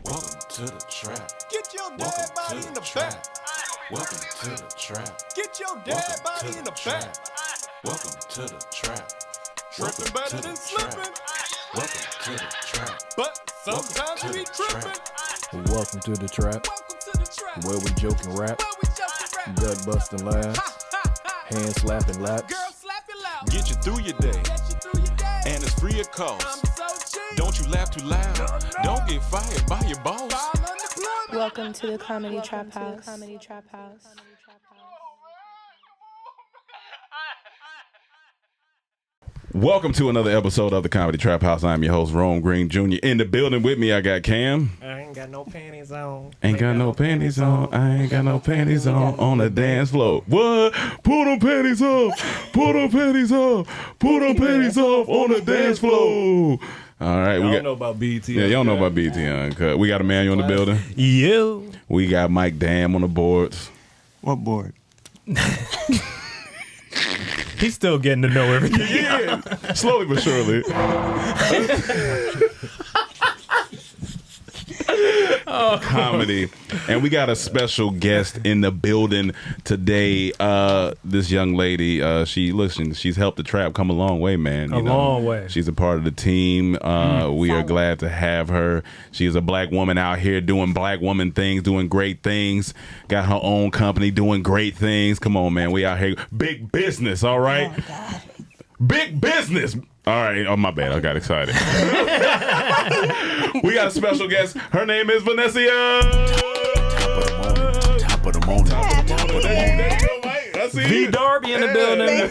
Welcome to the trap. Get your dead body in the back. Welcome to the trap. Get your dead body in the back. Welcome to the trap. Tripping better than slipping. Welcome to the trap. But sometimes we tripping. Welcome to the trap, Welcome to the trap. where we joke and rap, Where we just rap. gut busting laughs, hand slapping laps. Girl, slap your loud. Get you through your day, Get you through your day. and it's free of I'm cost. so cheap. Don't you laugh too loud. No. Don't get fired by your boss. File unemployment. Welcome to the Comedy Trap House. Welcome to another episode of the Comedy Trap House. I'm your host, Rome Green Jr. In the building with me, I got Cam. I ain't got no panties on. Ain't got no panties on. I ain't got no panties on the dance floor. What? Put them panties off. Put them panties off. Put them panties off on the dance floor. All right, I don't know about BT. Yeah, y'all know about BT Uncut. We got a man in the building. You. We got Mike Dam on the boards. What board? He's still getting to know everything. Yeah, slowly but surely. Comedy. And we got a special guest in the building today. This young lady, she's helped the trap come a long way, man. You know, long way. She's a part of the team. We are glad to have her. She is a black woman out here doing black woman things, doing great things. Got her own company, doing great things. Come on, man. We out here. Big business, all right? Oh, God. Big business. All right. Oh, my bad. I got excited. We got a special guest. Her name is Vanessa. Top of the morning. There you go, Mike. I see V you. Darby in the building.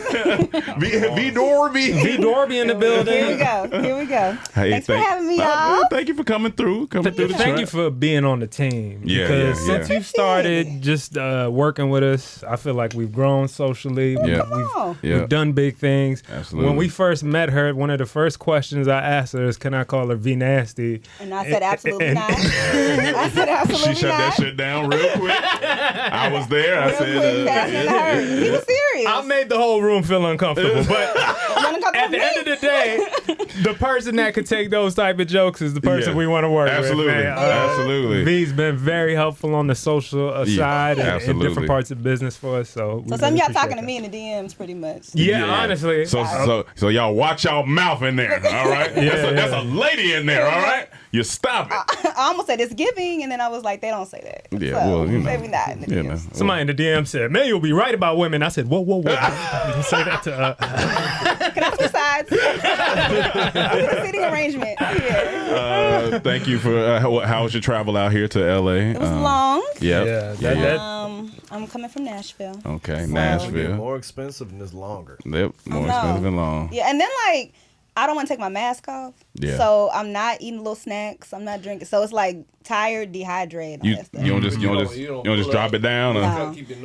V Dorby. V Darby in the building. Here we go. Hey, Thanks for having me, y'all. Thank you for coming through. Coming through the Thank you trap. for being on the team. Yeah, because yeah, since yeah. you started just working with us, I feel like we've grown socially. Yeah. Oh. Yeah. We've done big things. Absolutely. When we first met her, one of the first questions I asked her is, "Can I call her V Nasty?" And I said absolutely not. I said absolutely She shut not. that shit down real quick. I was there. I Real quick, said, fast and hurt. He was serious. I made the whole room feel uncomfortable, but at the end of the day, the person that could take those type of jokes is the person Yeah. we want to work Absolutely. with. Man. Absolutely. V's been very helpful on the social side and in absolutely. different parts of business for us. So So some of y'all talking to me in the DMs pretty much. Yeah, honestly. So y'all watch y'all mouth in there, all right? That's a lady in there, all right? You stop it. I almost said it's giving, and then I was like, they don't say that. Yeah, so, well, you know. maybe not in the You DMs. know. Somebody in the DM said, "Man, you'll be right about women." I said, "Whoa, whoa, whoa!" Don't say that to. Can I switch sides? The seating arrangement here. Thank you for how was your travel out here to LA? It was long. Yep. Yeah, that- I'm coming from Nashville. Okay, So- Nashville. More expensive and it's longer. Yep, more know. expensive and long. Yeah, and then like I don't want to take my mask off. Yeah. So I'm not eating little snacks. I'm not drinking. So it's like tired, dehydrated. All You that stuff. don't just drop it down. Or,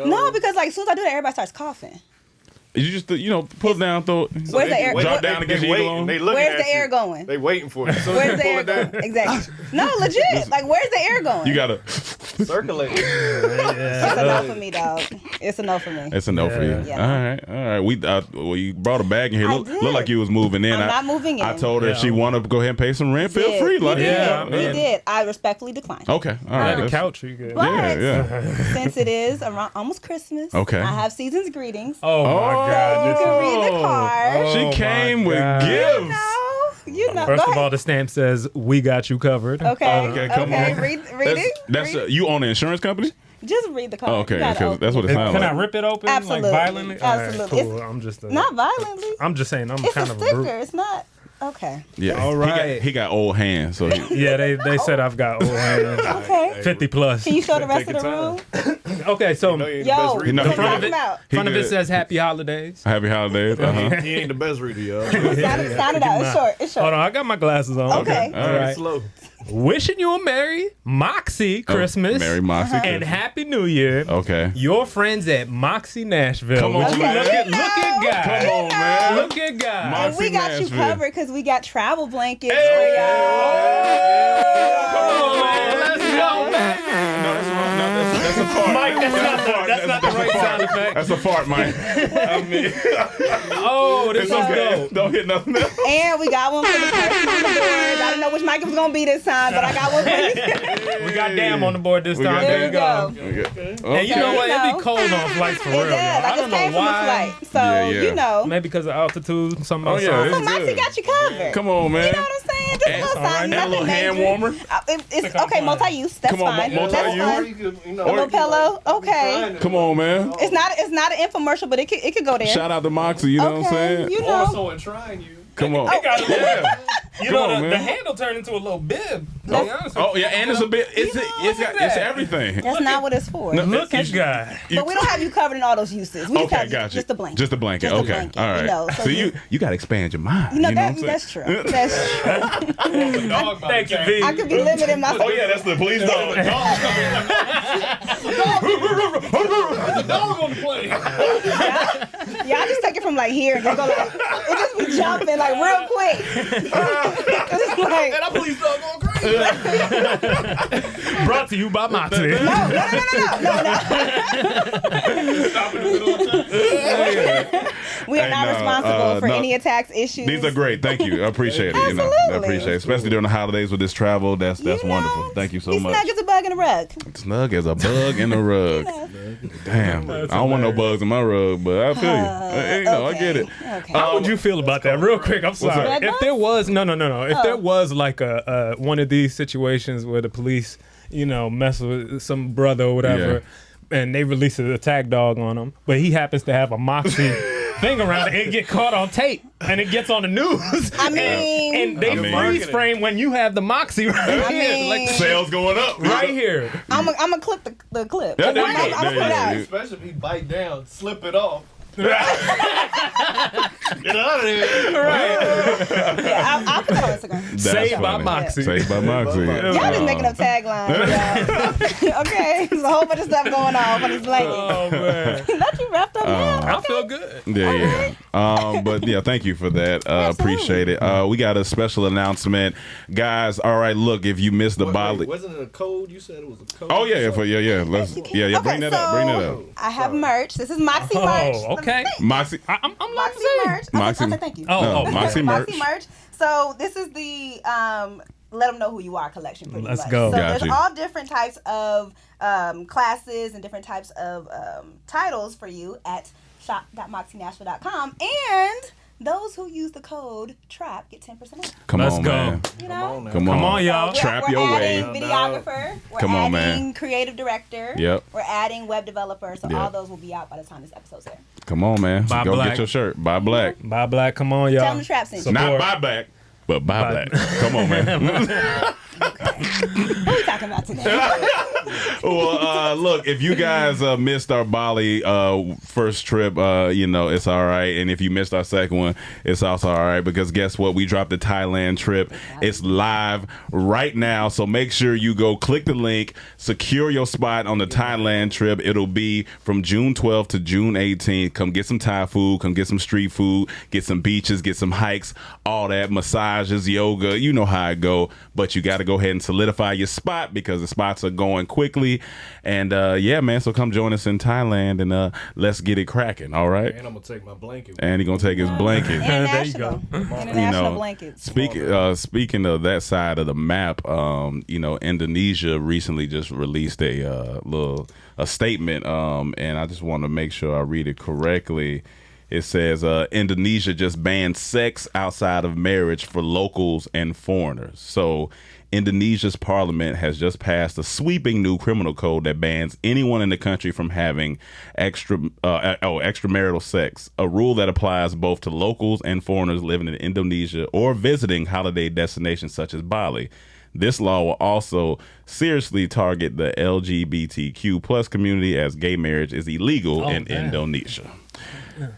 No, because like as soon as I do that, everybody starts coughing. You just pull it down, throw it. Where's the air? Drop down and get your eagle on. They looking Where's at the air you. going? They waiting for it. So Where's the pull air it down. going? Exactly. No, legit. Like, where's the air going? You gotta. Circulate. It's a no for me, dog. It's a no for me. It's a no for you. Yeah. All right. We you brought a bag in here. I Look did. like you was moving in. I'm not moving in. I told her if she wanted to go ahead and pay some rent, feel free. Like, He did. Yeah, He man. did. I respectfully declined. Okay. All I right. had a That's- couch. You good? But Yeah. since it is around almost Christmas, Okay. I have season's greetings. Oh my God! You this can is- read the card. She Oh, came my with God. gifts. You know. First Go of all, ahead. the stamp says, "We got you covered." Okay. Okay, come on. Read That's it. that's Read it. you own an insurance company? Just read the card. Oh, okay, You gotta because open that's what it it. sounds Can like. I rip it open Absolutely. like violently? All right, Absolutely. cool. I'm just Not violently. I'm just saying I'm It's kind a of a sticker. brute. It's not. Okay. Yeah. All right. He got old hands, so he, Yeah, they said I've got old hands. Okay. 50 plus. Can you show the rest of Take the your room? Okay, so No, he ain't the Yo, best reader. No, the he front good. of it. front of it good. says Happy Holidays. Happy holidays. He ain't the best reader, y'all. Sound it out. It's short. It's short. Hold on, I got my glasses on. Okay. All right. Slow. Wishing you a Merry Moxie Christmas. Merry Moxie And Christmas. Happy New Year. Okay. Your friends at Moxie Nashville. Come on, Look man. at God. Come on, man. Look at God. Moxie And we got you Nashville. covered because we got travel blankets for y'all. Come on, man. Let's go, man. No, that's wrong. No, that's a part. Mike, that's not the right side. sound effect. That's a fart, man. I mean, Oh, this is dope. don't hit nothing else. And we got one for the person on the board. I didn't know which mic it was gonna be this time, but I got one for you. We got damn on the board this We time. got There you go. Okay. And you know what? You It know. be cold on flights for It real. does. y'all. I I just don't know came from a why. flight, so Yeah. you know. Maybe because of altitude. Something Oh, else. yeah. So It's Moxie good. got you covered. Come on, man. You know what I'm saying? Just a little all right. something, And a nothing little hand major. warmer? It's okay, multi-use. That's Come on, fine. multi-use? That's fine. You A little pillow. Okay. Come on, man. It's not an infomercial, but it could go there. Shout out to Moxie, you know what I'm saying? You know. Also in trying you. Come on. It got a little, you Come know, on, the man. handle turned into a little bib. To be honest with Oh, yeah, and it's a bit, it's everything. That's not what it's for. No, you. Look at God. But we don't have you covered in all those uses. We just Okay, have got you. just a blanket. Just a blanket. Just a Okay. blanket, All right. you know, so so you got to expand your mind. You know, what I'm saying? that's true. That's true. Thank you, V. I could be limited in my. Oh, yeah, that's the police dog. Dog on the plane. Yeah, I just take it from like here and just go like it just be jumping like real quick. It's like, And I police dog going crazy. Brought to you by Moxie. no. We are Hey, not no, responsible for no. any attacks, issues. These are great. Thank you. I appreciate it. You know, I Absolutely. appreciate it. Especially during the holidays with this travel. That's You know, wonderful. Thank you so be much. snug as a bug in a rug. Snug as a bug in the rug. Damn. I don't want no bugs in my rug, but I feel you. You know, I get it. Okay. How would you feel about that? Real quick, I'm sorry. up? If there was no. If there Oh. was like a one of these situations where the police, you know, mess with some brother or whatever, and they release a tag dog on him, but he happens to have a Moxie thing around it, it get caught on tape and it gets on the news. I mean, and they freeze frame when you have the Moxie right here, like Sales going up. right here. I'm gonna clip the clip. Yeah, there I'm you go. gonna There put it you out. go. Especially if he bite down, slip it off. Get out of here. Yeah, I'll put it on Instagram. That's Saved by funny. Moxie. Saved by Moxie. Y'all just making up taglines. Yeah. Okay, there's a whole bunch of stuff going on this blanket. Oh man, Not you wrapped up now. I feel good. Yeah. But yeah, thank you for that. Appreciate it. We got a special announcement, guys. All right, look, if you missed the Bali. Wasn't it a code? You said it was a code. Oh yeah, yeah. Let's bring that up. Bring that up. I have merch. This is Moxie merch. Oh, okay. Moxie. I'm Moxie merch. Moxie- I'll say thank you. Oh, Moxie merch. Moxie merch. So this is the let them know who you are collection. Pretty Let's much. go. So Got there's you. all different types of classes and different types of titles for you at shop.moxienashville.com, and those who use the code TRAP get 10% off. Come Let's on, go. man. You know. Come on. Come on, y'all. Trap we're your adding way. videographer. We're Come on, adding man. creative director. Yep. We're adding web developer. So Yep. all those will be out by the time this episode's there. Come on, man. Buy Go black. get your shirt. Buy black. Buy black. Come on, y'all. Tell them the trap sent you. Not Support. buy black, but buy Buy- black. Come on, man. What are we talking about today? Well, look, if you guys missed our Bali first trip, you know, it's all right. And if you missed our second one, it's also all right. Because guess what? We dropped the Thailand trip. It's live right now. So make sure you go click the link, secure your spot on the Thailand trip. It'll be from June 12th to June 18th. Come get some Thai food. Come get some street food. Get some beaches. Get some hikes. All that. Massages, yoga. You know how it go. But you got to go ahead and solidify your spot because the spots are going quickly. And yeah, man, so come join us in Thailand and let's get it cracking. All right. And I'm gonna take my blanket. And he's gonna take his blanket. International. There you International You know, blankets. Speaking of that side of the map, you know, Indonesia recently just released a statement, and I just want to make sure I read it correctly. It says Indonesia just banned sex outside of marriage for locals and foreigners. So Indonesia's parliament has just passed a sweeping new criminal code that bans anyone in the country from having extramarital sex, a rule that applies both to locals and foreigners living in Indonesia or visiting holiday destinations such as Bali. This law will also seriously target the LGBTQ plus community as gay marriage is illegal in Indonesia.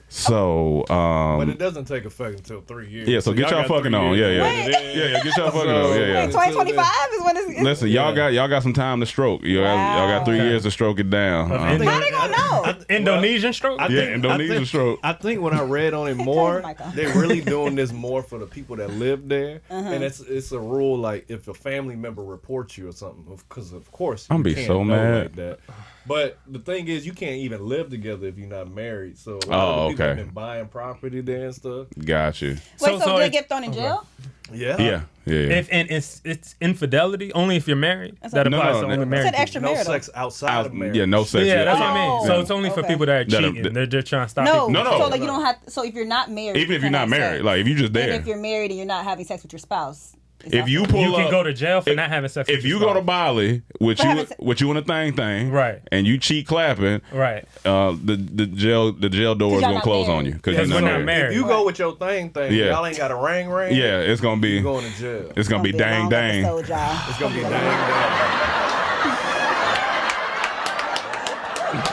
So, But it doesn't take effect until 3 years. yeah, so get y'all y'all got fucking 3 on. years. Yeah, get y'all fucking on. Yeah, Wait, 2025 is when it's. Listen, y'all got some time to stroke. Y'all got 3 years to stroke it down. How they gonna know? Indonesian stroke? Yeah, Indonesian stroke. I think when I read on it more, they're really doing this more for the people that live there, and it's a rule like if a family member reports you or something, because of course I'm you be can't so know mad. like that. But the thing is, you can't even live together if you're not married. So a lot of the people have been buying property there and stuff. Got you. Wait, so So they it- get thrown in jail? Yeah, Yeah. If and it's infidelity only if you're married. That No, applies no, to no. only It's married. an people. no extramarital. sex outside of marriage. Yeah, no sex. Yeah, that's what I Oh, mean. So it's only for okay. people that are That are- cheating. They're just trying to stop No, people. No. So like you don't have. So if you're not married, Even if you're you not can't have married, sex. like if you just And there. if you're married and you're not having sex with your spouse, is If that you so? pull You up, can go to jail for if- not having sex if with you your go to spouse. Bali with For you having se- and a thing, Right. and you cheat clapping, Right. the jail door is y'all gonna not close married. on you because Because you're we're not not married. married. If you go with your thing, Yeah. y'all ain't got a ring. Yeah, it's gonna be You going to jail. it's gonna be a dang long dang. episode, y'all. It's gonna be dang.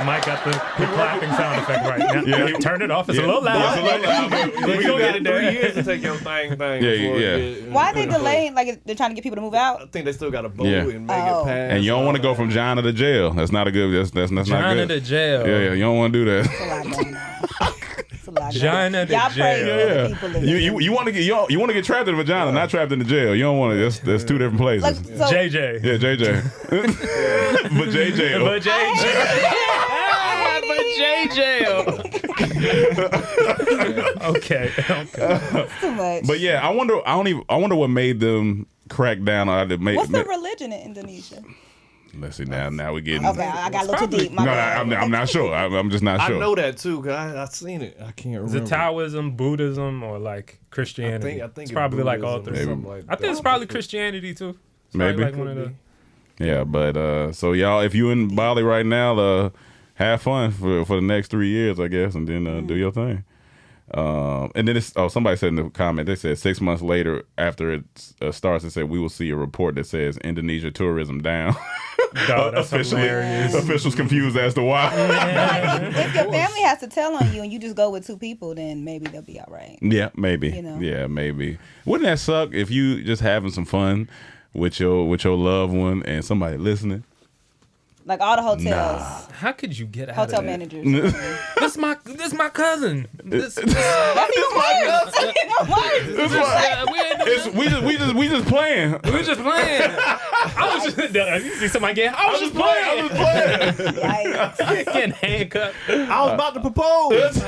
Mike got the clapping sound effect right now. Yeah. Turn it off. It's Yeah. a little loud. Yeah, it's a little loud. But We you gonna got get it there. 3 years to take your thing. Yeah, before yeah. it get- Why are they delaying? Like they're trying to get people to move I out? think they still got to vote Yeah. and make Oh. it pass. And you don't want to go from China to jail. That's not a good. That's not China good. to jail. Yeah, you don't want to do that. It's a lot going on. It's a lot going on. China to Y'all pray jail. for the Yeah, people living you want to get you want to get trapped in the vagina, not trapped in the jail. You don't want to. That's two different places. Like, so, JJ. Yeah, JJ. But JJ. But JJ. Okay. too much. But yeah, I wonder what made them crack down on it. What's the religion in Indonesia? Let's see now we're getting. Okay, I got a little too deep. My No, bad. I'm not sure. I'm just not I sure. know that too, cause I seen it. I can't Is remember. it Taoism, Buddhism, or like Christianity? I think it's probably like all Buddhism or three. something like I think that. it's probably Christianity too. It's probably Maybe. like one of the. Yeah, but so y'all, if you in Bali right now, have fun for the next 3 years, I guess, and then do your thing. And then somebody said in the comment, they said 6 months later after it starts, they said we will see a report that says Indonesia tourism down. Dog, that's hilarious. Officials confused as to why. If your family has to tell on you and you just go with 2 people, then maybe they'll be all right. Yeah, maybe. You know? Yeah, maybe. Wouldn't that suck if you just having some fun with your loved one and somebody listening? Like all the hotels, How could you get out hotel of that? managers. This my cousin. This, That's my We just playing. we just playing. I was just you see somebody get. I was just playing. Getting handcuffed. I was about to propose.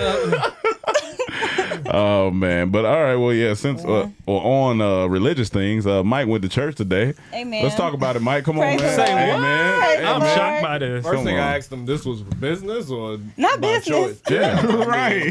Oh man, but all right. Well, yeah. Since on religious things, Mike went to church today. Amen. Let's talk about it, Mike. Come Praise on, man. the Lord. Amen. Praise the I'm Lord. shocked by this. First Come thing on. I asked them, this was for business or Not by business. choice? Yeah. Right.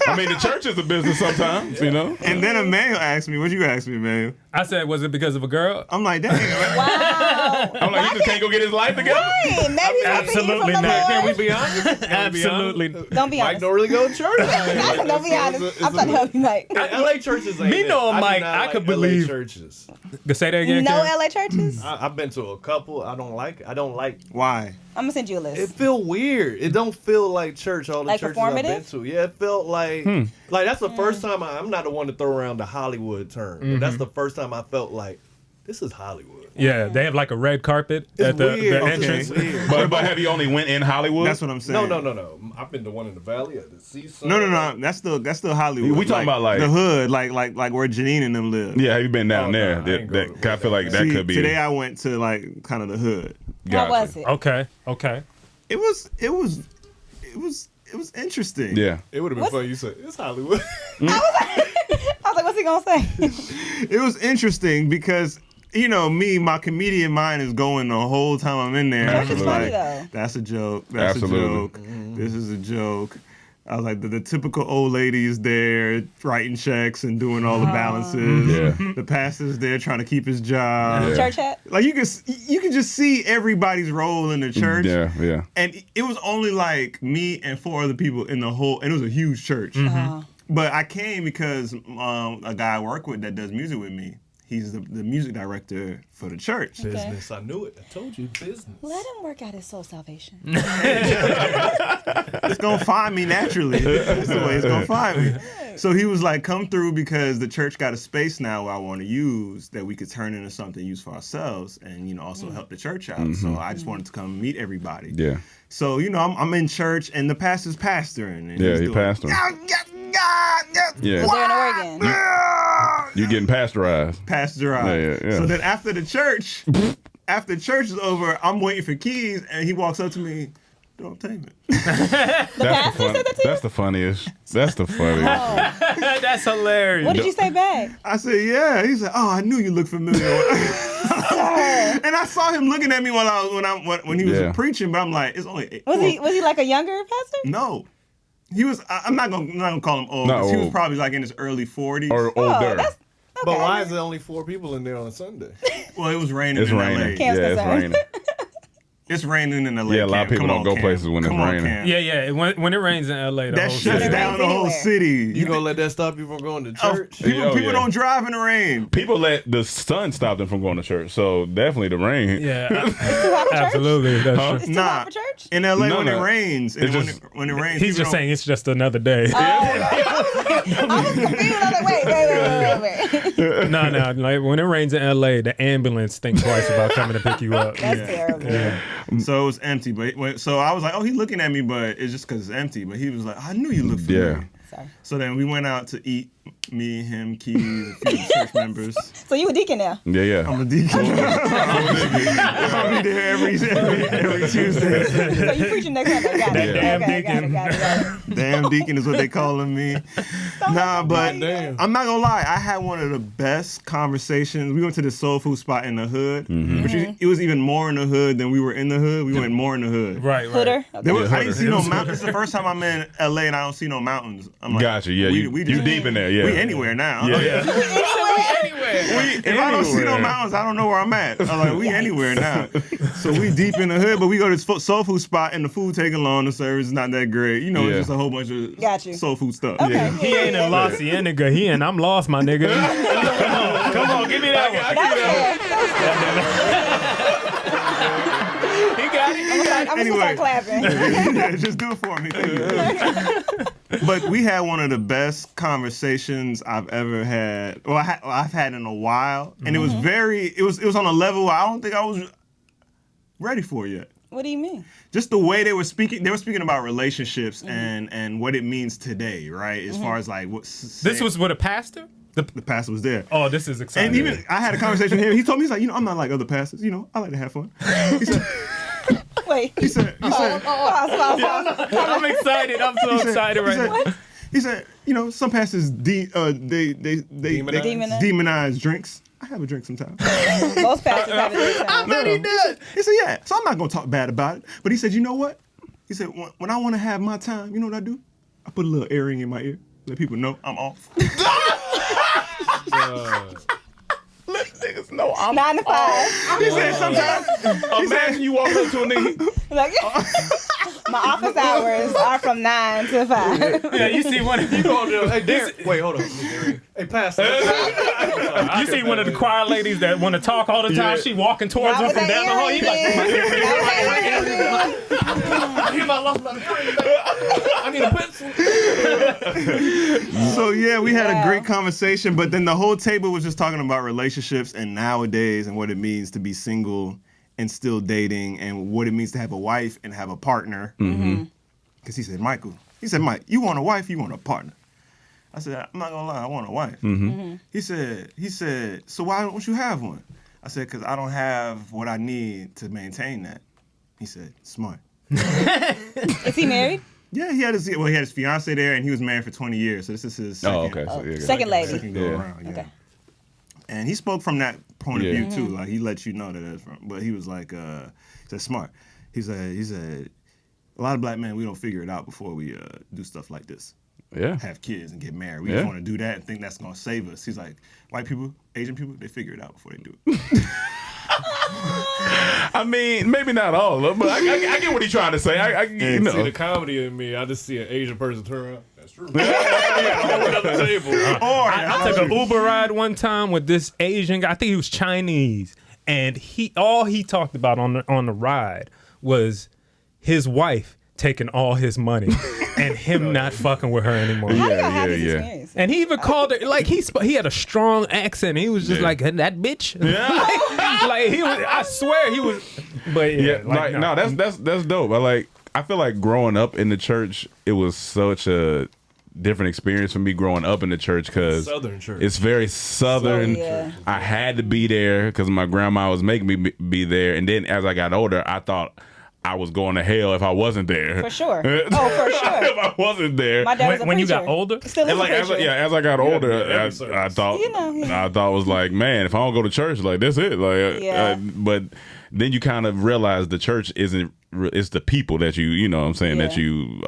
I mean, the church is a business sometimes, you know. And then Emmanuel asked me, "What you asked me, Emmanuel?" I said, was it because of a girl? I'm like, "Dang." Wow. I'm like, he just can't go get his life together. Hey, maybe Absolutely from the not. Lord. Can we be honest? Absolutely. Don't be Mike honest. don't really go to church. Don't be honest. I'm trying to help you, Mike. LA churches ain't Me it. knowing I do Mike, not I like could LA believe- churches. Say that again. No Karen? LA churches? I've been to a couple. I don't like Why? I'm gonna send you a list. it. Feel weird. It don't feel like church. All the Like churches I've been performative? to. Yeah, it felt like that's the first time I'm not the one to throw around the Hollywood term. But that's the first time I felt like this is Hollywood. Yeah, they have like a red carpet It's at the weird. entrance. It's weird. But have you only went in Hollywood? That's what I'm saying. No. I've been to one in the Valley at the Seaside. No. That's still Hollywood. We talking about, like- the hood, like where Janine and them live. Yeah, have you been down Oh, there? no, I ain't go to I feel like that See, could be. Today I went to like kind of the hood. How Gotcha. was it? Okay. It was interesting. Yeah. It would have been fun. You said it's Hollywood. I was like, what's he gonna say? It was interesting because me, my comedian mind is going the whole time I'm in there. Church I'm is like, funny though. that's a joke. That's Absolutely. a joke. This is a joke. I was like, the typical old lady is there writing checks and doing all the balances. Yeah. The pastor's there trying to keep his job. Yeah. Church hat? Like you can just see everybody's role in the church. Yeah. And it was only like me and 4 other people in the whole, and it was a huge church. But I came because a guy I work with that does music with me, He's the music director for the church. Business. I knew it. I told you, business. Let him work out his soul salvation. It's gonna find me naturally. That's the way it's gonna find me. So he was like, come through because the church got a space now where I want to use that we could turn into something used for ourselves and, also help the church out. So I just wanted to come meet everybody. Yeah. So, I'm in church and the pastor's pastoring. And Yeah, he pastoring. Yeah. Was there in Oregon? You're getting pasteurized. Pasteurized. Yeah. So then after church is over, I'm waiting for keys and he walks up to me. Don't take it. That's the funniest. That's the funniest. That's hilarious. What did you say back? I said, yeah. He said, oh, I knew you looked familiar. And I saw him looking at me when he was preaching, but I'm like, it's only 8. Was he like a younger pastor? No. He was, I'm not gonna call him old, Not 'cause he was old. probably like in his early 40s. Or older. Okay. But why is there only 4 people in there on a Sunday? Well, it was raining It's in raining. LA. Camp's Yeah, it's concerned. raining. It's raining in LA. Yeah, a lot of Cam. people Come don't on, go Cam. places when it's Come on, raining. Cam. Yeah. When it rains in LA, the That whole shuts city. down the whole Anywhere. city. You gonna let that stop you from going to Oh, church? people don't drive in the rain. People let the sun stop them from going to church, so definitely the rain. Yeah, absolutely. That's true. It's too Nah, hot for church? in LA No, when no. it rains, and It's just- when it rains, He's people just don't- saying it's just another day. I was confused. I was like, wait. No. Like when it rains in LA, the ambulance think twice about coming to pick you up. That's terrible. So it was empty, so I was like, oh, he's looking at me, but it's just because it's empty. But he was like, I knew you looked familiar. Sorry. So then we went out to eat, me, him, Keys, a few of the church members. So you a deacon now? Yeah. I'm a deacon. I'll be there every Tuesday. So you preaching next Sunday? Got it. Damn Okay, deacon. Got it. Damn deacon is what they calling me. Nah, but Damn. I'm not gonna lie. I had one of the best conversations. We went to this soul food spot in the hood, which it was even more in the hood than we were in the hood. We went more in the hood. Right. Hooder? There was, Yeah, I didn't see no mountains. It's the first time I'm in LA and I don't see no mountains. I'm like, Gotcha. Yeah, you deep in there. Yeah. We anywhere now. Yeah. If I don't see no mountains, I don't know where I'm at. I'm like, we anywhere now. So we deep in the hood, but we go to this soul food spot and the food taking long. The service is not that great. Yeah. It's just a whole bunch of Got you. soul food stuff. Okay. He ain't in La Cienega. He in I'm lost, my nigga. Come on, give me that one. He got it. I'm just gonna start clapping. Yeah, just do it for me. Thank you. But we had one of the best conversations I've ever had. Well, I've had in a while, and it was it was on a level I don't think I was ready for yet. What do you mean? Just the way they were speaking about relationships and what it means today, right? As far as like what This was with a pastor? the pastor was there. Oh, this is exciting. And even I had a conversation with him. He told me, he's like, I'm not like other pastors. I like to have fun. He said, Wait. he said, Pause. I'm excited. I'm so excited right now. He said, some pastors demonize drinks. I have a drink sometimes. Most pastors have it. I bet he did. He said, yeah. So I'm not gonna talk bad about it. But he said, you know what? He said, when I want to have my time, you know what I do? I put a little earring in my ear, let people know I'm off. Let niggas know I'm 9 to 5. He said sometimes. Imagine you walk up to a nigga. Like, my office hours are from 9 to 5. Yeah, you see one of Hey, Derek. Wait, hold on. Hey, Pastor. you see one of the choir ladies that want to talk all the time. Yeah. She walking towards him from down the hall. He like, I need a pencil. So yeah, we had a great conversation, but then the whole table was just talking about relationships and nowadays and what it means to be single and still dating and what it means to have a wife and have a partner. Because he said, Mike, you want a wife, you want a partner. I said, I'm not gonna lie, I want a wife. He said, so why don't you have one? I said, because I don't have what I need to maintain that. He said, smart. Is he married? Yeah, he had his fiance there, and he was married for 20 years. So this is his second, Oh, okay. So, yeah, Second lady. second go around. Yeah. Okay. And he spoke from that point of Yeah. view too. Like he let you know that it's from. But he was like, he said smart. He said, a lot of black men, we don't figure it out before we do stuff like this. Yeah. Have kids and get married. We Yeah. just want to do that and think that's gonna save us. He's like, white people, Asian people, they figure it out before they do it. I mean, maybe not all of them, but I get what he's trying to say. I you See know. the comedy in me. I just see an Asian person turn around. That's true. I went up the table. I took an Uber ride one time with this Asian guy. I think he was Chinese, and all he talked about on the ride was his wife taking all his money and him not fucking with her anymore. How do y'all have this experience? And he even called her like he had a strong accent. He was just like that bitch. like he was. I swear he was. But yeah, like, no, that's dope. I feel like growing up in the church, it was such a different experience for me growing up in the church because Southern church. it's very southern. Yeah. I had to be there because my grandma was making me be there, and then as I got older, I thought I was going to hell if I wasn't there. For sure. Oh, for sure. If I wasn't there. My dad was a when you preacher. got older, Still is And a like as preacher. I got older, every I service. thought Yeah. I thought it was like, man, if I don't go to church, like that's it. Like, Yeah. but then you kind of realize the church isn't. It's the people that you know what I'm saying, that Yeah. you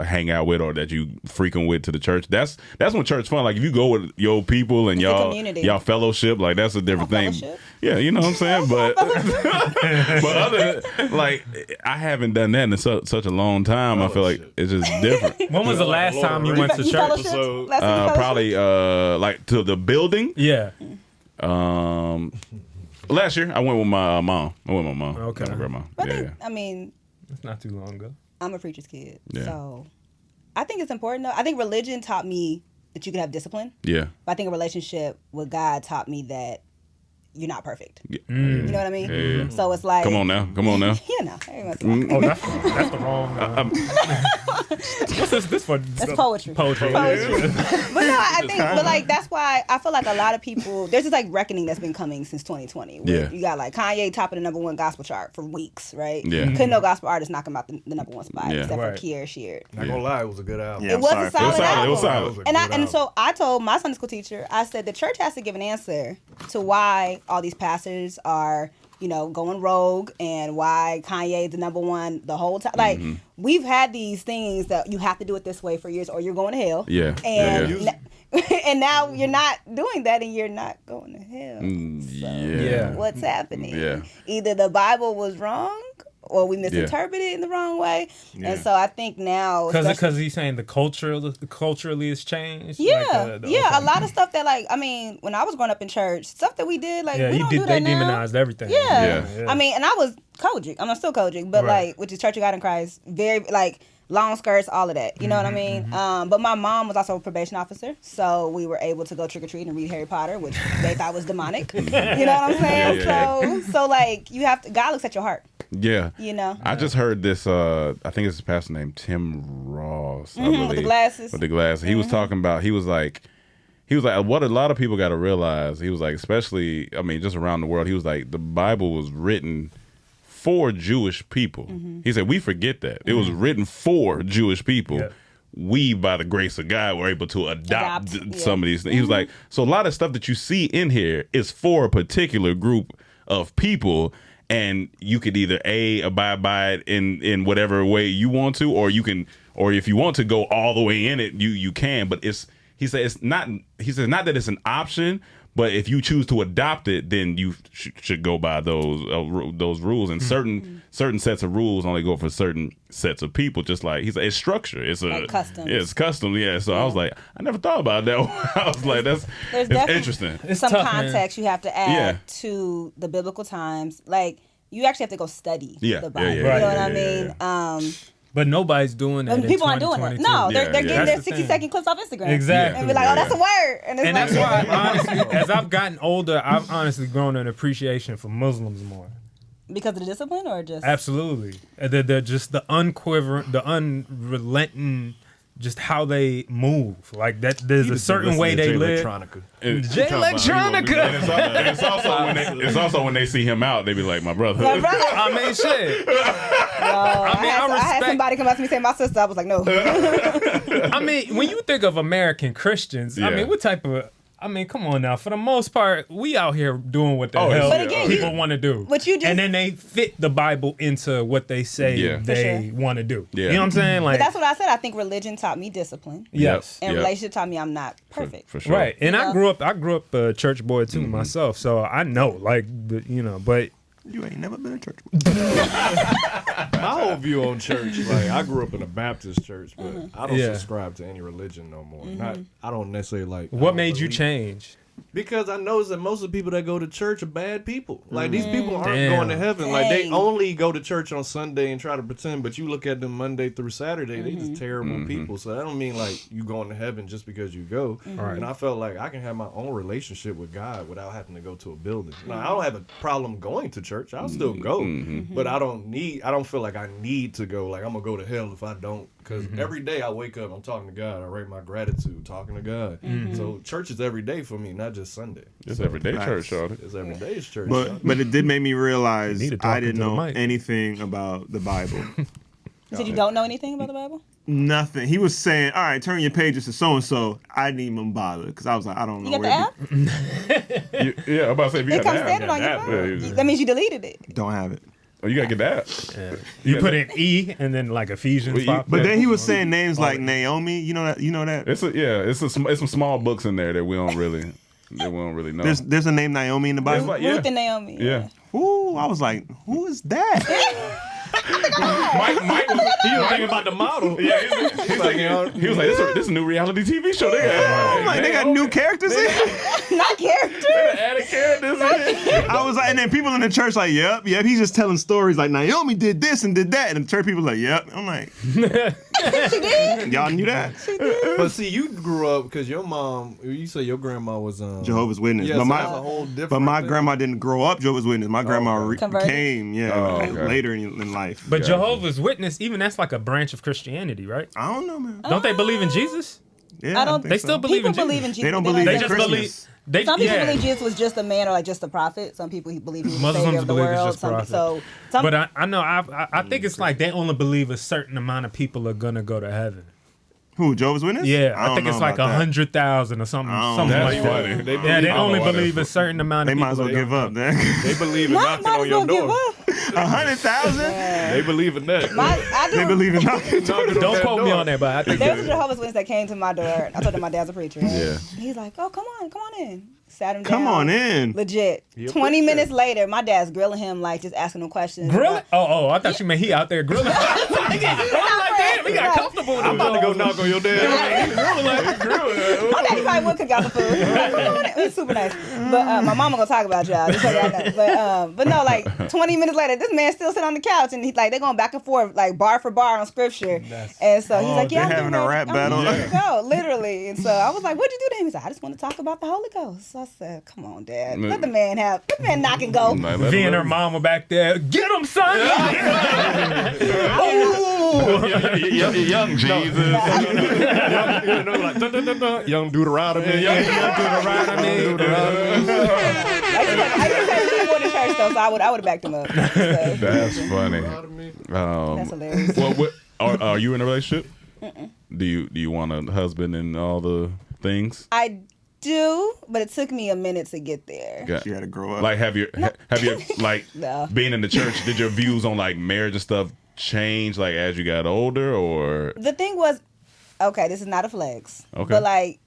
hang out with or that you frequent with to the church. That's when church fun. Like if you go with your people and It's a y'all community. fellowship, like that's a different thing. fellowship. Yeah, you know what I'm saying. But but other like I haven't done that in such a long time. I feel like it's just different. when was the last time you went to You church? fellowship? episode. Last time you fellowship? Probably like to the building. Yeah. Last year I went with my mom. Okay. My grandma. But Yeah. I mean, It's not too long ago. I'm a preacher's kid, Yeah. so I think it's important. Though I think religion taught me that you could have discipline. Yeah. But I think a relationship with God taught me that you're not perfect. Yeah. You know what I mean? Yeah. So it's like, Come on now. you know, every once in a while. Oh, that's the wrong. What's this for? That's poetry. Poetry. Poetry. But no, I think, but like that's why I feel like a lot of people. There's this like reckoning that's been coming since 2020. Where Yeah. You got like Kanye topping the #1 gospel chart for weeks, right? Yeah. Couldn't no gospel artist knock him out the #1 spot Yeah. except Right. for Kier Sheard. Not gonna lie, it was a good album. Yeah, It I'm was sorry a for solid that. album. It was solid. It was a And good so I told my Sunday school teacher, I said the church has to give an answer to why all these pastors are, going rogue and why Kanye's the #1 the whole time. Like we've had these things that you have to do it this way for years or you're going to hell. Yeah. And Yeah. and now you're not doing that and you're not going to hell. Yeah. What's happening? Yeah. Either the Bible was wrong or we misinterpreted it in the wrong way. Yeah. And so I think now especially- Because he's saying the culturally has changed. Yeah, Like, a lot of stuff that when I was growing up in church, stuff that we did, like Yeah, we don't do they that now. demonized everything. Yeah. Yeah. I mean, and I was Kojic. I'm still Kojic, but Right. which is Church of God in Christ, very long skirts, all of that. You know what I mean? But my mom was also a probation officer, so we were able to go trick or treat and read Harry Potter, which they thought was demonic. You know what I'm saying? Yeah. So you have to. God looks at your heart. Yeah. You know. I just heard this. I think it's a pastor named Tim Ross. I believe, with the glasses. With the glasses, he was talking about. He was like, what a lot of people got to realize. He was like, especially, I mean, just around the world. He was like, the Bible was written for Jewish people. He said we forget that it was written for Jewish people. Yeah. We, by the grace of God, were able to adopt yeah. some of these things. He was like, so a lot of stuff that you see in here is for a particular group of people. And you could either abide by it in whatever way you want to, or you can, or if you want to go all the way in it, you can. But he said it's not. He says not that it's an option, but if you choose to adopt it, then you should go by those rules. And certain sets of rules only go for certain sets of people. Just like he said, it's structure. It's Like customs. Yeah, it's custom. Yeah. So I was like, I never thought about that. I was like, There's it's definitely interesting. It's some tough, man. context you have to add Yeah. to the biblical times. Like you actually have to go study Yeah, the yeah, Bible. yeah, You know yeah, what I mean? But nobody's doing that. in People aren't doing it. 2022. No, Yeah, they're yeah. getting That's their the 60-second clips off Instagram. Exactly. And be like, oh, that's a word. And, it's And like, that's why, honestly, as I've gotten older, I've honestly grown an appreciation for Muslims more. because of the discipline or just Absolutely, the just the unquivering, the unrelenting, just how they move. Like that, there's a certain way they live. Jay Electronica. And it's also when they see him out, they be like, my brother. My brother. I mean, shit. I had respect- somebody come up to me and say my sister. I was like, no. I mean, when you think of American Christians, I Yeah. mean, what type of? I mean, come on now. For the most part, we out here doing what the Oh, hell But again, people want to do. but you just- and then they fit the Bible into what they say Yeah. they want to do. Yeah. You know what I'm saying? Like, But that's what I said. I think religion taught me discipline, yes. and Yep. relationship taught me I'm not perfect. For sure. Right, and Yeah. I grew up a church boy too myself, so I know, like, but You ain't never been to church. My whole view on church, like I grew up in a Baptist church, but I don't Yeah. subscribe to any religion no more. Not, I don't necessarily like. I What don't made you believe- change? Because I noticed that most of the people that go to church are bad people. Like these people aren't Damn. going to heaven. Like they Dang. only go to church on Sunday and try to pretend. But you look at them Monday through Saturday, they just terrible people. So that don't mean like you going to heaven just because you go. And I felt like I can have my own relationship with God without having to go to a building. Now I don't have a problem going to church. I'll still go, but I don't feel like I need to go. Like I'm gonna go to hell if I don't. Because every day I wake up, I'm talking to God. I rate my gratitude, talking to God. So church is every day for me, not just Sunday. It's everyday church, Shawty. It's every day is church. But it did make me realize You need to I talk didn't into the know mic. anything about the Bible. You said you don't know anything about the Bible? Nothing. He was saying, all right, turn your pages to so-and-so. I didn't even bother because I was like, I don't know You got the where app? Yeah, I'm about to say, if you It got comes that, standard on your phone. That means you deleted it. Don't have it. oh, you gotta get that. You put in E and then like Ephesians. Well, you- popped But up. then he was saying names like Naomi. You know that? You know that? It's some small books in there that we don't really know. There's a name Naomi in the Bible. like- yeah. Ruth and Naomi. Yeah. Ooh, I was like, who is that? Mike was, he was thinking about the model. yeah, he was like, this is a new reality TV show. They got, I'm like, they got new characters in it. Not characters. added characters in it. I was like, and then people in the church like, yep. He's just telling stories like Naomi did this and did that, and the church people like, yep. I'm like, She did. y'all knew that? But see, you grew up because your mom, you say your grandma was Jehovah's Witness. Yeah, but so my that's a whole different but my thing. grandma didn't grow up Jehovah's Witness. My grandma Converted? came, okay. later in life. But Jehovah's Witness, even that's like a branch of Christianity, right? I don't know, man. Don't they believe in Jesus? Yeah, I don't- think They so. still believe People in Jesus. believe in Jesus. They don't but believe They in just Christmas. believe. They, Some people yeah. believe Jesus was just a man or like just a prophet. Some people believe he was the Muslims savior of the believe it's world. just prophet. So some, But I know I think it's like they only believe a certain amount of people are gonna go to heaven. Who, Jehovah's Witness? Yeah, I don't think know it's like about that. 100,000 or something. I don't Something know. like That's that. funny. Yeah, they only I don't know believe why a certain amount They of might as people. well give up, then. They believe in might knocking as on your well give door. up. 100,000? They believe in that. I They do. believe in nothing. Don't quote me on that, but I think There was a Jehovah's Witness that came to my door. I told him my dad's a preacher. Right? Yeah. He's like, oh, come on in. Sat him down. Come on in. Legit. He a 20 preacher. minutes later, my dad's grilling him, like just asking him questions. grilling. about- Oh, I thought you meant he out there grilling. I'm like, damn, we got comfortable with I'm about to go knock on your dad. My daddy probably would cook out the food. Come on in. It was super nice. But my mama gonna talk about y'all. Just so y'all know. But no, like 20 minutes later, this man still sitting on the couch and he's like they're going back and forth like bar for bar on scripture. And so he's like, yeah, they're I'm having a getting rap ready. I'm battle. ready to go, literally. And so I was like, what'd you do to him? He said, I just want to talk about the Holy Ghost. So I said, come on, Dad. Let the man knock and go. V and her mama back there. Get him, son. Young Jesus. Young Deuteronomy. I used to say more to church though, so I would have backed him up. So, That's funny. that's hilarious. Well, are you in a relationship? Do you want a husband and all the things? I do, but it took me a minute to get there. Yeah. She had to grow up. Like, have you like No. being in the church? Did your views on like marriage and stuff change like as you got older, or The thing was, okay, this is not a flex. Okay. But like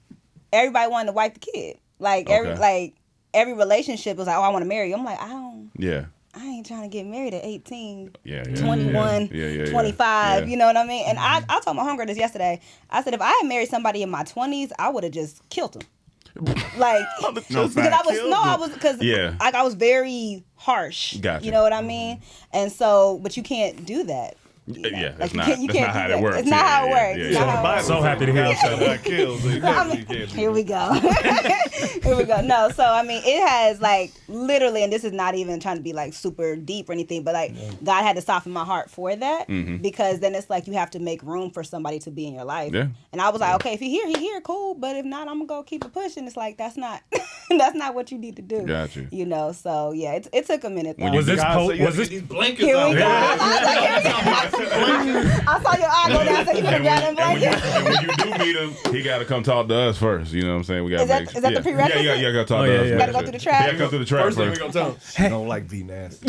everybody wanted to wipe the kid. Like every relationship was like, oh, I want to marry you. I'm like, I ain't trying to get married at 18, yeah, 21, yeah, 25, yeah. you know what I mean? And I told my homegirl this yesterday. I said, if I had married somebody in my 20s, I would have just killed him. Like, No, because Yeah. like I was very harsh. Gotcha. You know what I mean? And so, but you can't do that. Yeah, Like, that's not how do that that. works. It's not how it Yeah, works. yeah, It's yeah. not how it works. So happy to hear you say that. That kills. Here we go. Here we go. No, so I mean, it has like literally, and this is not even trying to be like super deep or anything, but like God had to soften my heart for that because then it's like you have to make room for somebody to be in your life. Yeah. And I was like, okay, if he here, cool. But if not, I'm gonna go keep it pushing. It's like that's not that's not what you need to do. Got you. You know. So yeah, it took a minute. Though. Was this these blankets Here we on. go. I saw your eye go down, so you could have grabbed them blankets. And when you do meet him, he got to come talk to us first. You know what I'm saying? We got Is that the prerequisite? Yeah, gotta talk Oh, to yeah, us. yeah. Gotta go through the trap? Yeah, gotta go through the trap First thing we first. gonna tell him, she don't like V nasty.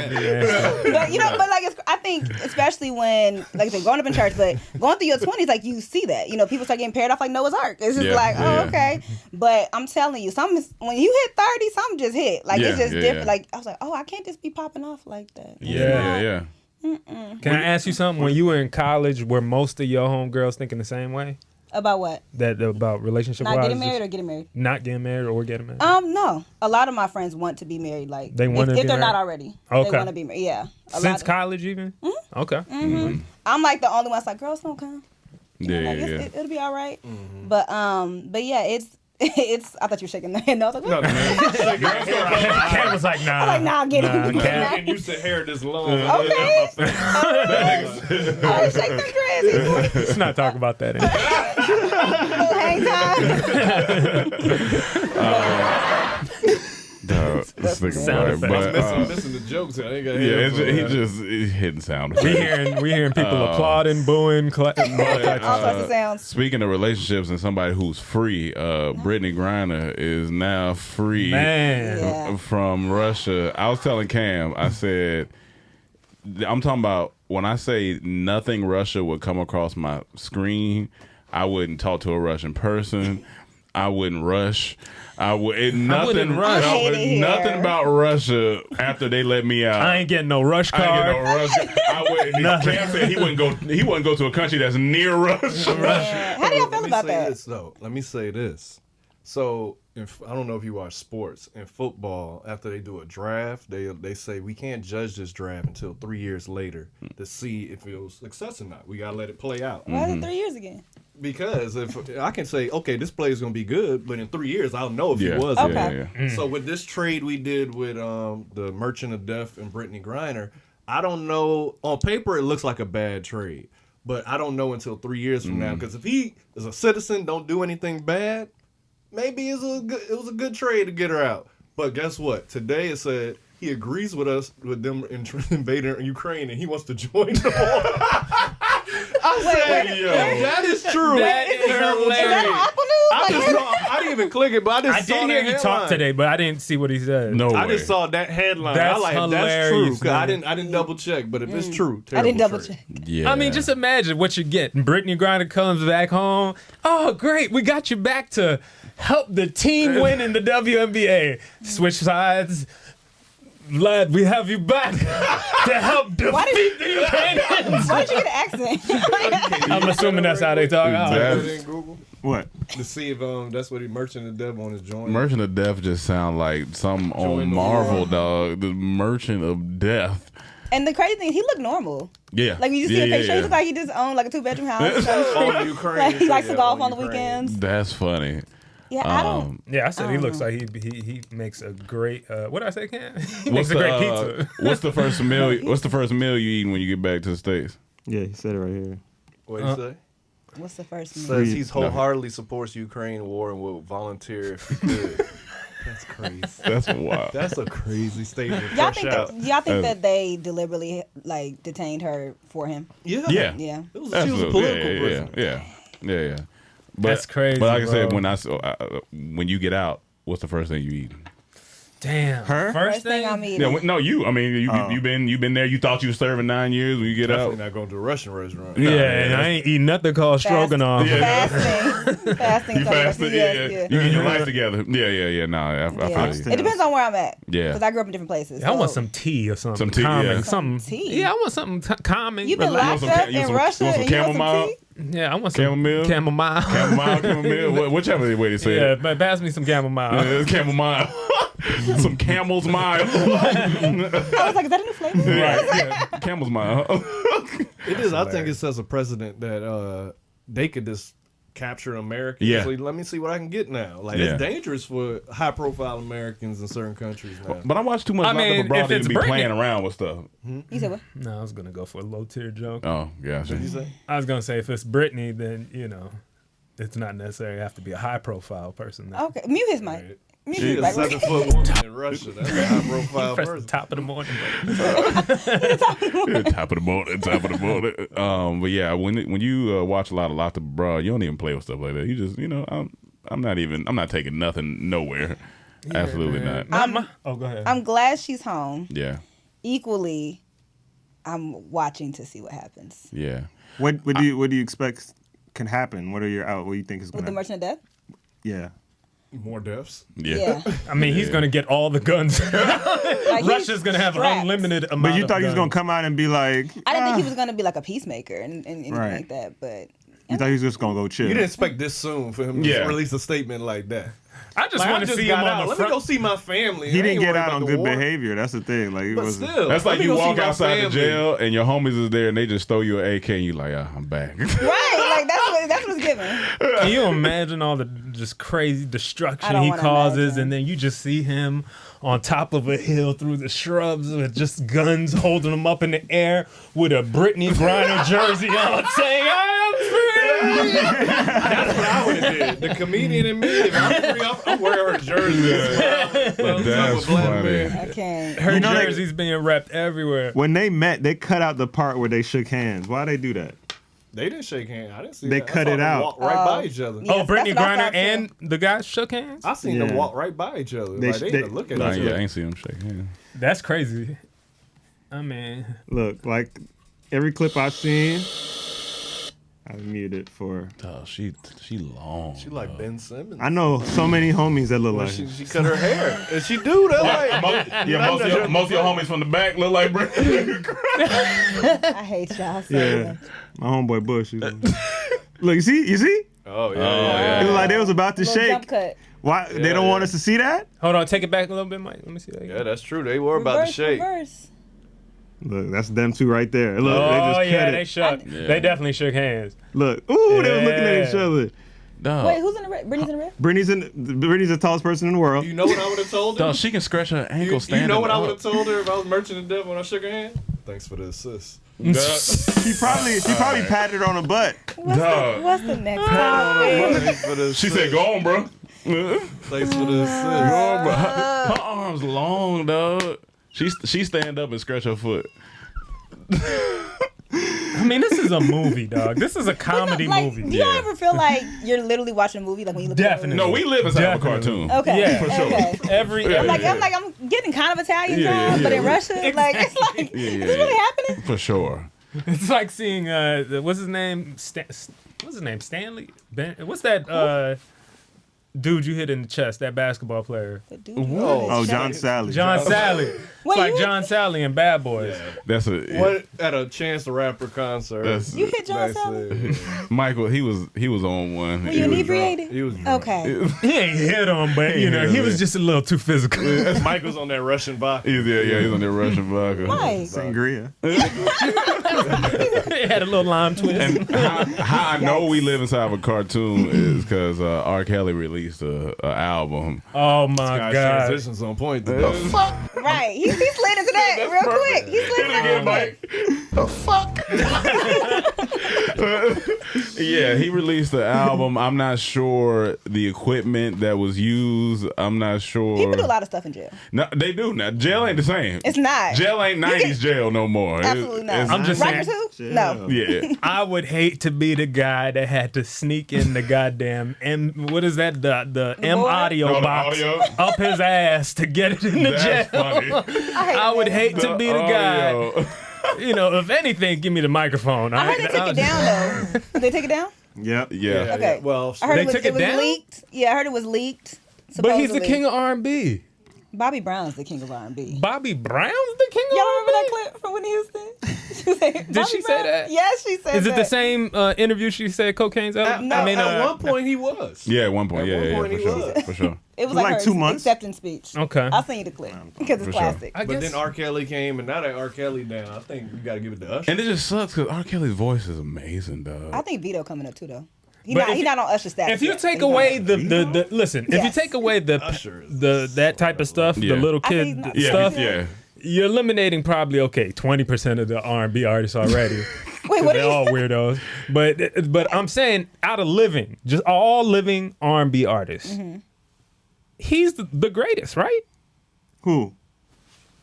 But you know, but like I think especially when, like I said, growing up in church, but going through your 20s, like you see that, people start getting paired off like Noah's Ark. It's just okay. But I'm telling you, when you hit 30, something just hit. Like it's just different. Like I was like, oh, I can't just be popping off like that. Yeah. Can I ask you something? When you were in college, were most of your homegirls thinking the same way? About what? About relationship Not getting married or getting married? Not getting married or getting married? No. A lot of my friends want to be married. Like they want to if they're not already. Okay. They want to be married. Yeah. Since college even? Mm-hmm. Okay. Mm-hmm. I'm like the only one that's like, girls don't come. It'll be all right. Mm-hmm. But yeah, it's I thought you were shaking the head. No, I was like, Cam was like, nah. I was like, nah, get it. And you said hair this long. Okay. All right, shake them dreads. Let's not talk about that anymore. This nigga sound boy, but missing the jokes. I ain't got he hitting sound we effects. hearing people applauding, booing, all types of sounds. Speaking of relationships and somebody who's free, Brittany Griner is now free from Russia. I was telling Cam, I said, I'm talking about when I say nothing Russia would come across my screen, I wouldn't talk to a Russian person. I wouldn't rush. Nothing about Russia after they let me out. I ain't getting no rush card. I wouldn't. Cam said he wouldn't go to a country that's near Russia. How do y'all feel about that? Let me say this. So I don't know if you watch sports. In football, after they do a draft, they say we can't judge this draft until 3 years later to see if it was success or not. We gotta let it play out. Why is it 3 years again? Because if I can say, okay, this player is going to be good, but in 3 years, I'll know if he was. Okay. So with this trade we did with the Merchant of Death and Brittany Griner, I don't know. On paper, it looks like a bad trade, but I don't know until 3 years from now. Because if he is a citizen, don't do anything bad, maybe it was a good trade to get her out. But guess what? Today it said he agrees with them invading Ukraine and he wants to join the war. I said, that is true. That is hilarious. I didn't even click it, but I did hear you talk today, but I didn't see what he said. No way. I just saw that headline. That's that's true. hilarious, I didn't double check, but if it's true, I didn't double trade. check. Yeah. I mean, just imagine what you're getting. Brittany Griner comes back home. Oh, great. We got you back to help the team win in the WNBA. Switch sides. Vlad, we have you back to help defeat the Ukrainians. Why did you get an accent? I'm assuming that's how they talk. In Google What? to see if that's what he Merchant of Death on his joint. Merchant of Death just sound like some on Join the Marvel, war. dog. The Merchant of Death. And the crazy thing is, he looked normal. Yeah. Like when you see a picture, he looked like he just owned like a 2-bedroom house. On Ukraine. Like he likes to Yeah, golf on the Ukraine. weekends. That's funny. Yeah, I don't. Yeah, I said he looks like he makes a great. What did I say, Ken? He What's makes a great pizza. What's the first meal? What's the first meal you eating when you get back to the States? Yeah, he said it right here. What did he say? What's the first meal? Says he's wholeheartedly supports Ukraine war and will volunteer if he could. That's crazy. That's wild. That's a crazy statement. Y'all Fresh think out. that they deliberately like detained her for him? Yeah. Yeah. Yeah. She was a political person. Yeah. But, That's crazy, But like I said, bro. when you get out, what's the first thing you eat? Damn. Her? First thing I'm eating. Yeah, no, you. I mean, you've been there. You thought you were serving 9 years when you get Definitely out. not going to a Russian restaurant. Yeah, and I ain't eating nothing called stroganoff. Fasting. Fasting. You fasted, Yes. You get your life together. Yeah. No, I feel you. It depends on where I'm at. Yeah. Because I grew up in different places. I want some tea or something. Some tea, calming. yeah. Something. Tea? Yeah, I want something calming. You've been Relax. locked up You in want Russia some and you want chamomile? some tea? Yeah, I want some Chamomile? Chamomile. Chamomile, whichever way they say Yeah, it. but pass me some chamomile. Chamomile. Some Camel's Mile. I was like, is that a new flavor? Yeah. Camel's Mile. It is. I think it sets a precedent that they could just capture Americans. Yeah. So let me see what I can get now. Like Yeah. it's dangerous for high-profile Americans in certain countries now. But I watch too much I Locked mean, Up Abroad if to it's be Brittany- playing around with stuff. You said what? No, I was gonna go for a low tier joke. Oh, yeah. What you say? I was gonna say if it's Brittany, then it's not necessarily have to be a high profile person. Okay. Mute his mic. Mute She's his a mic. 7-foot woman in Russia. That's a high-profile Press the person. top of the morning. Top of the morning. But yeah, when you watch a lot of Locked Up Abroad, you don't even play with stuff like that. You just, I'm not taking nothing nowhere. Absolutely not. Go ahead. I'm glad she's home. Yeah. Equally, I'm watching to see what happens. Yeah. What do you expect can happen? What do you think is going With the to happen? Merchant of Death? Yeah. More deaths. Yeah. I mean, he's gonna get all the guns. Like, he's Russia's gonna have strapped. unlimited amount. But you of thought he was going guns. to come out and be like, I didn't think he was gonna be like a peacemaker and anything Right. like that, but you thought he was just going to go chill. You didn't expect this soon for him to Yeah. release a statement like that. I just Like, want I to just see him got on out. the Let front. me go see my family. He I didn't ain't get worried out about on the good war. behavior. That's the thing. Like, it But was. still, That's let like me you go see walk my outside the family. jail and your homies is there and they just throw you an AK and you like, I'm back. right, like that's what's given. Can you imagine all the just crazy I destruction don't he wanna causes, imagine. and then you just see him on top of a hill through the shrubs with just guns holding him up in the air with a Brittany Griner jersey on, saying, "I am free." That's what I would have did. The comedian in me, if I'm free, I'm wearing her jersey. That's funny. I can't. Her You know they- jersey's being repped everywhere. When they met, they cut out the part where they shook hands. Why they do that? They didn't shake hands. I didn't see They that. I cut saw it them out. Walk right by each other. Yeah. Oh, Yes, Brittany that's what I Griner thought, too. and the guy shook hands? I seen Yeah. them walk right by each other. They- Like, they they- didn't look at Nah, each yeah, I other. ain't see him shake hands. That's crazy. I mean, Look, like every clip I've seen, I muted for. Oh, she long. She like Ben Simmons. I know so many homies that look Well, like. she cut her hair. And she do that. Like, most of your homies from the back look like Brittany. I hate y'all so Yeah, much. my homeboy Bush. Look, you see? Oh, yeah. It looked like they was about to Little shake. jump cut. Why they don't want us to see that? hold on, take it back a little bit, Mike. Let me see that again. Yeah, that's true. They were about to Reverse, shake. reverse. Look, that's them two right there. Look, Oh, they just yeah, cut they it. shook. Yeah. They definitely shook hands. Look, ooh, they were looking at each Yeah. other. Dog. Wait, who's in the red? Brittany's in the red? Brittany's the tallest person in the world. You know what I would have told her? Dog, she can scratch her ankle You standing know what I up. would have told her if I was Merchant of Death when I shook her hand? Thanks for the assist. He probably patted her on the butt. Dog. What's the next topic? Thanks for the She assist. said, "Go on, bro." Thanks for the assist. Go on, bro. Her arms long, dog. She stand up and scratch her foot. I mean, this is a movie, dog. This is a comedy Like, movie. do y'all ever feel like you're literally watching a movie? Like when you look Definitely. at a No, we live inside of a Definitely. cartoon. movie? Okay. Yeah, for sure. Okay. Every I'm like, I'm getting kind of Italian Yeah, time, but yeah. in Russia, like, it's like, Yeah, is yeah, this really yeah. happening? For sure. It's like seeing what's his name? What's his name? Stanley? What's that dude you hit in the chest? That basketball player? The dude, Oh, John Sally. John Sally. It's Wait, like you John Sally and Bad Boys. That's a What at a Chance the Rapper concert? That's- You hit John They Sally? said- Michael. He was on one. Were He you was inebriated? He was drunk. Okay. He ain't hit him, but you know he was just a little too physical. Mike was on that Russian vodka. He's on the Russian vodka. Mike. Sangria. He had a little lime twist. And how I know we live inside of a cartoon is because R. Kelly released a album. Oh my Guy's God! transitions on point today. Right. He slid into that real quick. He slid into that. Yeah, he released the album. I'm not sure the equipment that was used. I'm not sure. People do a lot of stuff in jail. No, they do now. Jail ain't the same. It's not. Jail ain't 90s jail no more. Absolutely not. I'm just saying. Rikers who? No. Yeah. I would hate to be the guy that had to sneak in the goddamn what is that the M board? audio Oh, the box audio? up his ass to get it in the That's jail. funny. I would hate to be the guy. Audio. You know, if anything, give me the microphone. I heard they took it down though. Did they take it down? Yep. Yeah. Okay. Well, I heard They it was, took it it was down? leaked. Yeah, I heard it was leaked. But he's the supposedly. king of R&B. Bobby Brown's the king of R&B. Bobby Brown's the king of Y'all R&B. remember that clip from Whitney Houston? Did she say that? Yes, she said Is it that. the same interview she said cocaine's out? No, at one point he was. Yeah, at one point. At Yeah, one point for he sure. was. For sure. It was For like, like her 2 months. acceptance speech. Okay. I'll send you the clip because it's For sure. classic. I But guess then R. Kelly came, and now that R. Kelly down, I think we got to give it to Usher. And it just sucks because R. Kelly's voice is amazing, dog. I think Vito coming up too though. But He's not on Usher status. if you yet. take He's away not. the listen, if you Yes. take away Usher is that type of stuff, Yeah. the little I kid think not. yeah, stuff, yeah. you're eliminating probably 20% of the R&B artists already. Wait, what They're did all you weirdos. But I'm saying out of living, just all living R&B artists, Mm-hmm. he's the greatest, right? Who?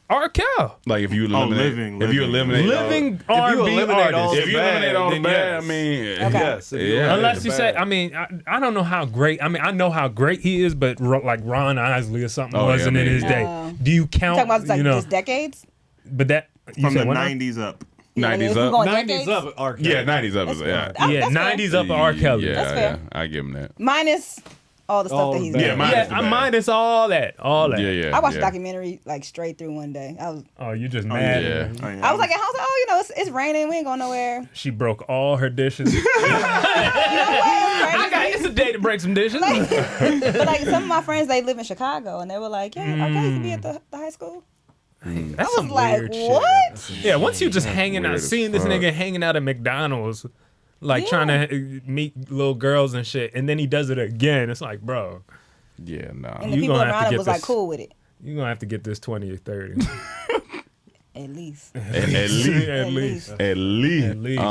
R. Kelly. Like if you eliminate, living, if you living. eliminate, Living R&B eliminate all artists. if you eliminate all the then bad, yes. I mean, Okay. Yes. if you Yeah. eliminate Unless the you say, bad. I mean, I don't know how great. I mean, I know how great he is, but like Ron Isley or something Oh, yeah, wasn't I in mean- his day. Do you count? talking about like you know, just decades? but that you From said the what now? 90s up. Yeah, 90s if we're up. going 90s decades, up, R. Kelly. Yeah, 90s up is That's yeah. fair. Yeah, That's fair. 90s up R. Kelly. Yeah, That's fair. yeah, I give him that. Minus all the stuff All that he's the done. bad. Minus Yeah, the I bad. minus all that. Yeah, yeah. I watched yeah. a documentary like straight through one day. Oh, you just mad. yeah. Oh, yeah. I was like at house, oh, you know, it's raining, we ain't going nowhere. She broke all her dishes. I It's a day to break some dishes. But like some of my friends, they live in Chicago, and they were like, "Yeah, okay, you can be at the high school." That's I some was like, weird shit. "What?" Yeah, once you just hanging weird out, as seeing this fuck. nigga hanging out at McDonald's, like Yeah. trying to meet little girls and shit, and then he does it again. It's like, bro, Yeah, nah. And the You people gonna have to around him get was like, this- "Cool with it, you're gonna have to get this 20 or 30. at least." At least. At least. At least. At least.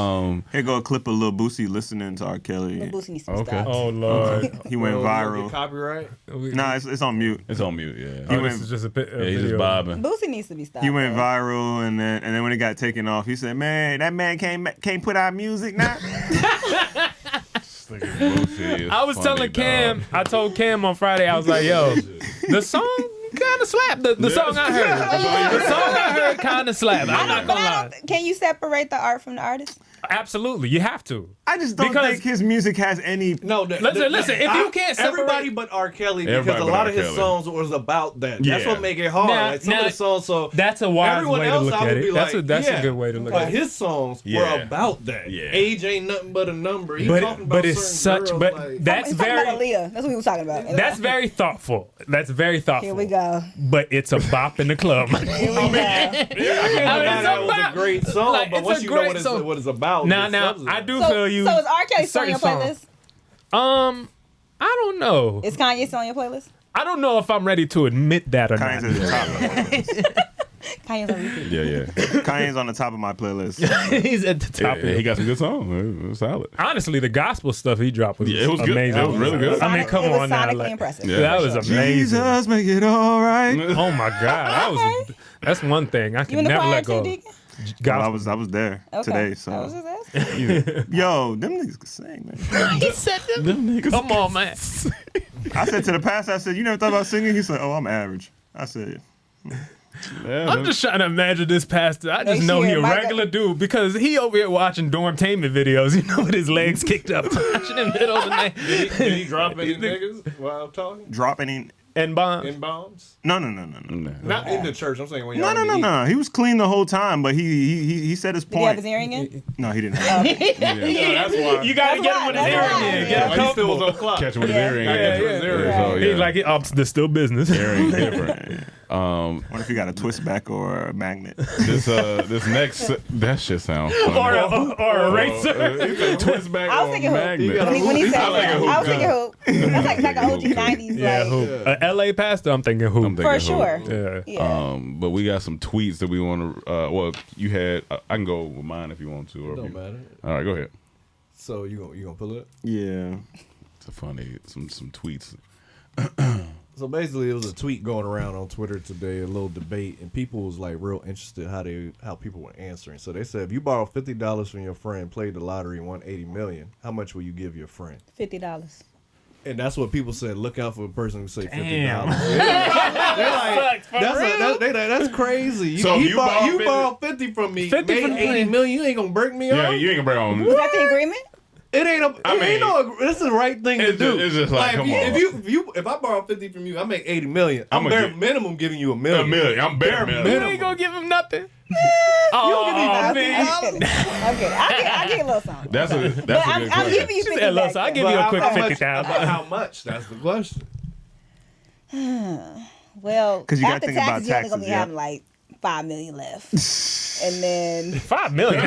Here go a clip of Lil Boosie listening to R. Kelly. Lil Boosie needs to be Okay. stopped. Oh Lord. He went Well, you gonna viral. get copyright. Nah, it's on mute. It's on mute, yeah. Oh, went- this is just a Yeah, he's video. just bobbing. Boosie needs to be stopped. He went bro. viral, and then when it got taken off, he said, "Man, that man can't put out music now." I was telling Cam, I told Cam on Friday, I was like, yo, the song kind of slapped. The song I heard. The song I heard kind of slapped. I'm not But gonna I lie. don't, can you separate the art from the artist? Absolutely, you have to. I just don't Because- think his music has any. No, Listen, if you can't separate- everybody but R. Kelly, because Everybody a but lot R. of his Kelly. songs was about that. That's Yeah. what make it hard. Now- like some now- of the songs, so That's a wise everyone way to else look I at would be it. like, That's yeah. a good way to look But at it. his songs Yeah. were about that. Yeah. Age ain't nothing but a number. He talking about But it's certain such. girls, But like, that's He's talking about very. Aaliyah. That's what he was talking about. That's very thoughtful. That's very thoughtful. Here we go. But it's a bop in the club. Here we go. I mean, that was a great song, Like, but it's once a you know great what it's, song. what it's about, Now, the now, substance. I do So, feel you. so is R. Kelly still on your certain playlist? songs. I don't know. Is Kanye still on your playlist? I don't know if I'm ready to admit that or Kanye's not. at the top. Of my playlist. Kanye's on repeat. Yeah, yeah. Kanye's on the top of my playlist. He's at the top. Yeah, he got some good songs. It was solid. Honestly, the gospel stuff he dropped was, Yeah, it was good. amazing. It was really good. I mean, come it was on now. sonically Like, impressive. Yeah. that was amazing. Jesus, make it all right. Oh my God, that's one thing I You can in the never choir let too, go. Deacon? Gospel. I was there Okay. today, I was so just asking. yo, them niggas can sing, man. He said that. Come on, man. I said to the pastor, I said, "You never thought about singing?" He said, "Oh, I'm average." I said, I'm just trying to imagine this pastor. I just Next know he year, a Micah- regular dude because he over here watching dormtainment videos. You know, with his legs kicked up, watching in the middle of the night. Did he drop any niggas while talking? "Drop any." And bomb. In bombs? No. Not in the church. I'm saying when No, y'all no, no, eat. no. He was clean the whole time, but he said his Did he have point. his earring in? No, he didn't. Have it. Yeah, that's why. You gotta That's get him why- with his that's earring why. in. Yeah. Get him He still was comfortable. on clock. Catch him with his Yeah. earring. Yeah, yeah. So, yeah. He's like, there's still business. earring different. What if you got a twist back or a magnet? This next that shit sounds funny. or a racer. Twist back I was or thinking hoop. magnet. When he said sound like a that, hoop I was guy. thinking hoop. That's like an OG 90s. Yeah, like, hoop. A LA pastor, I'm thinking hoop. I'm thinking For hoop. sure. Yeah. Yeah. But we got some tweets that we want to. Well, you had. I can go with mine if you want to. Or if Don't you, matter. All right, go ahead. So you gonna pull it? Yeah. It's a funny some tweets. So basically, it was a tweet going around on Twitter today, a little debate, and people was like real interested how people were answering. So they said, if you borrow $50 from your friend, played the lottery, and won $80 million, how much will you give your friend? $50. And that's what people said. Look out for a person who say $50. Damn. That's crazy. You, So you, you borrow 50 from me, 50 made from $80 me. million. You ain't gonna break me Yeah, off. you ain't gonna bring on. Was that the agreement? It ain't a. I It ain't mean, no. This is the right thing to it's do. just- it's just like, come on. If I borrow 50 from you, I make 80 million. I'm I'ma bare get- minimum giving you $1 A million. million. I'm bare You million. ain't gonna give him nothing. don't give me Oh, nothing. man. Okay, I'll get a little something. That's a But good I'm question. giving you She 50 said, "Look, back so I then." give you a quick how much- 50,000. How much? That's the question. Well, 'Cause you gotta after think about taxes, you're only gonna be taxes, yeah. having like $5 million left, and then $5 million.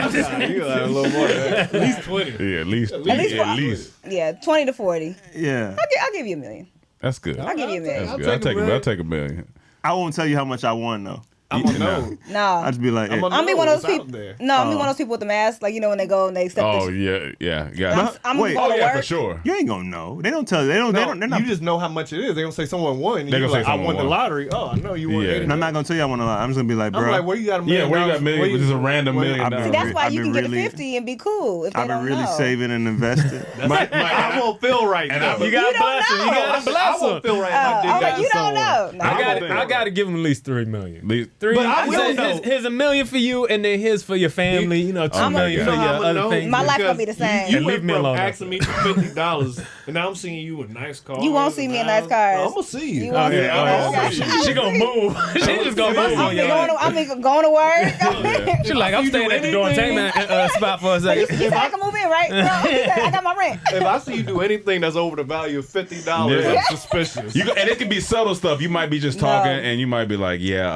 You got a little more. At least 20. Yeah, at least. least At least. yeah, 20 to 40. Yeah. I'll give you $1 million. That's good. I'll give you $1 million. That's good. I'll take $1 million. I won't tell you how much I won though. I'm gonna know. No, I'll just be like, I'm eh. gonna I'm be know one of those what's out people. there. No, I'm be one of those people with the mask, like when they go and they accept. Oh the, yeah, got it. I'm Wait. going Oh to yeah, work. for sure. you ain't gonna know. They don't tell you. They don't. No, They're not. you just know how much it is. They gonna say someone won. And They you gonna say like, I someone won the won. lottery. Oh, I know you won. Yeah. 80 And I'm not gonna tell you I want to lie. I'm just gonna be like, bro. I'm like, where you got $1 million? Yeah, where you got $1 million? Which is a random $1 million. I've been See, that's why I've you been can get really- a 50 and be cool if they I've been don't really know. saving and invested. I won't feel right. now. You gotta You don't bless him. You know. gotta I bless won't him. feel right. if my dick Oh, got you to don't someone. know. No. I gotta give him at least $3 million. 3. But I He will said, know. here's $1 million for you, and then here's for your family. $2 million You for know how your I'ma other know? things. My life gonna be the Because same. You And went leave me from alone. asking me for $50, and now I'm seeing you in nice cars. You won't see me in nice cars. I'm gonna see you. You won't see me in nice cars. She gonna move. She just gonna move on your ass. I'm going to work. She's like, I'm staying at the door and take me spot for a You second. said I can move in, right? No, he said, I got my rent. If I see you do anything that's over the value of $50, Yeah. I'm suspicious. And it can be subtle stuff. You might be just No. talking, and you might be like, "Yeah,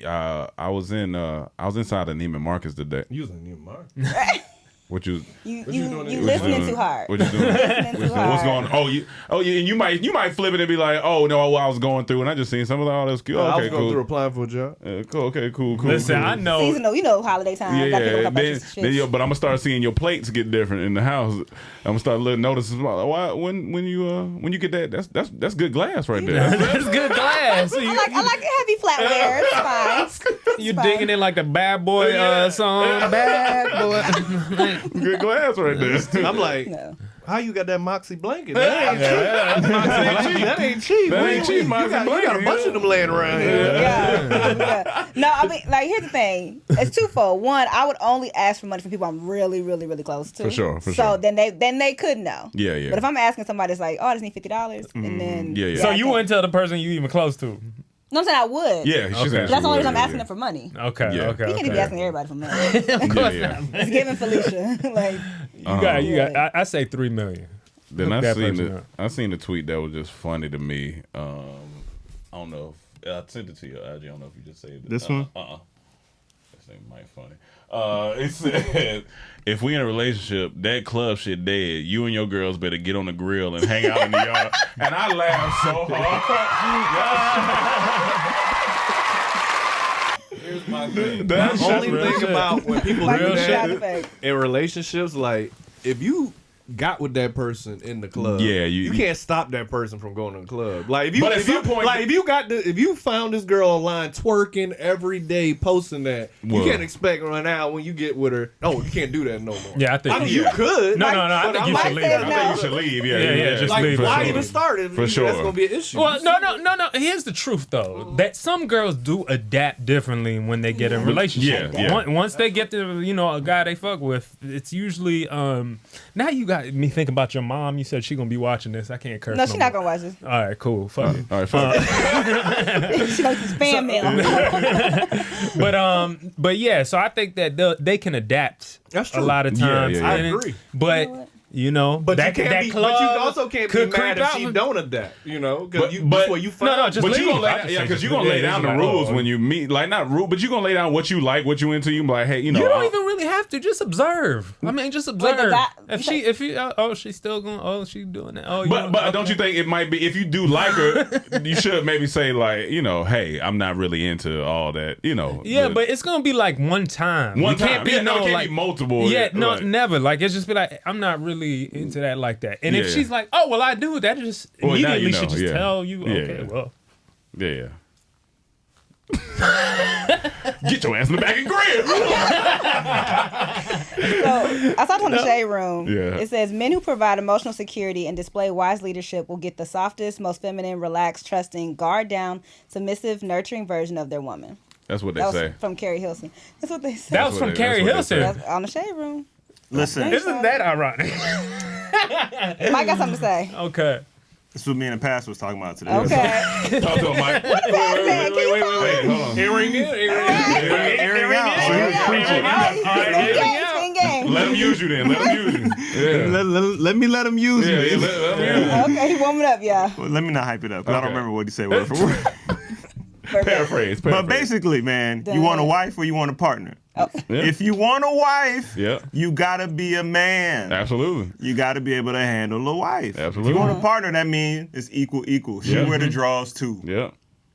I was inside of Neiman Marcus today." You was in New York. What you? You doing? listening too hard. What you doing? Listening too What's hard. going on? And you might flip it and be like, "Oh no, I was going through, and I just seen some of the that's cool. I Okay, was going through cool. applying for a job. Cool. Okay, cool. Listen, cool. I know. Seasonal, you know, holiday time. Yeah, Gotta pick yeah. up shit. But I'm gonna start seeing your plates get different in the house. I'm gonna start noticing why when you get that that's good glass right there. That's good glass. I like heavy flatware. It's fine. You fine. digging in like the Bad Boy song. Bad Boy. Good glass right there. I'm like, No. how you got that Moxie blanket? That ain't cheap. That ain't cheap, You Moxie got a blanket, bunch yeah. of them laying around here. Yeah. No, I mean, like, here's the thing. It's twofold. One, I would only ask for money from people I'm really, really, really close to. For sure. So then they could know. Yeah, yeah. But if I'm asking somebody that's like, oh, I just need $50, and then Yeah, yeah. So I you can't- wouldn't tell the person you even close to. No, I'm saying I would. Yeah, she's Okay. saying But that's the only she reason I'm would, asking them for money. Okay, Yeah. okay. You can't even be okay. asking everybody for money. Of course Yeah, not. It's giving Felicia. Like, You got. I say $3 million. Then Hook that person up. I seen the tweet that was just funny to me. I don't know if I sent it to you. I don't know if you just saved it. This one? This thing might funny. It said, if we in a relationship, that club shit dead. You and your girls better get on the grill and hang out in the yard. And I laughed so hard. Here's my thing. That The only real thing shit. about when people like do you got the that fact. in relationships, like if you got with that person in the club, Yeah, you can't stop that person from going to the club. Like if you, But at if you some point- like if you found this girl online twerking every day, posting that, Well- you can't expect right now when you get with her. Oh, you can't do that no more. Yeah, I think. I mean, you could. No, like, no, I but think I'm you like, should leave. saying I no. think you should leave. Yeah, just Like, leave for why sure. even start it? For sure. That's gonna be an issue. Well, no. Here's the truth, though. That some girls do adapt differently when they get in relationships. Yeah, yeah. Once they get to a guy they fuck with, it's usually now you got me thinking about your mom. You said she gonna be watching this. I can't curse. No, she's not gonna watch this. All right, cool. Fuck it. All right, fuck it. She likes to spam mail. But yeah, so I think that they can adapt. That's A true. lot of times. Yeah, yeah. I And- agree. But You know what? But that, you can't that be, club but you also can't be could mad creep if out. she don't adapt. You know, But because before you find no, just But leave. you gonna I lay just yeah, say because just you gonna leave. lay down the Like, rules oh, when you meet. Like not rule, but you gonna lay down what you like, what you into. You be like, hey, You don't even really have to. Just observe. I mean, just observe. If she's still going. She's doing that. But don't you think it might be if you do like her, you should maybe say like, hey, I'm not really into all that. Yeah, but it's gonna be like one time. one It time. can't be Yeah, no, it can't like be multiple. Yeah, no, right. never. Like it's just be like, I'm not really into that like that. And if Yeah. she's like, oh well, I do. That just Well, now immediately you know, should just yeah. tell you. Yeah, Okay, yeah. well. Yeah. Get your ass in the back and grill. So I saw it on the Shade Room. Yeah. It says men who provide emotional security and display wise leadership will get the softest, most feminine, relaxed, trusting, guard down, submissive, nurturing version of their woman. That's what they That was say. from Carrie Hilson. That's what they said. That was from what Carrie they Hilson. That's on the Shade Room. Listen, Isn't that ironic? Mike got something to say. Okay. this is what me and the past was talking about today. Okay. Talk to him, Mike. Wait, Hold on. Airing it. Airing out. So he was preaching. Spin game. Let him use you then. Let him use you. Yeah. Let me let him use Yeah, me. yeah, let him use you. Okay, he warming up, yeah. Well, let me not hype it up. 'Cause I Okay. don't remember what he said word for word. Paraphrase. But basically, man, you want a wife or you want a partner? Yeah. If you want a wife, Yeah. you gotta be a man. Absolutely. You gotta be able to handle a wife. Absolutely. If you want a partner, that means it's equal. She Yeah. wear the drawers too. Yeah.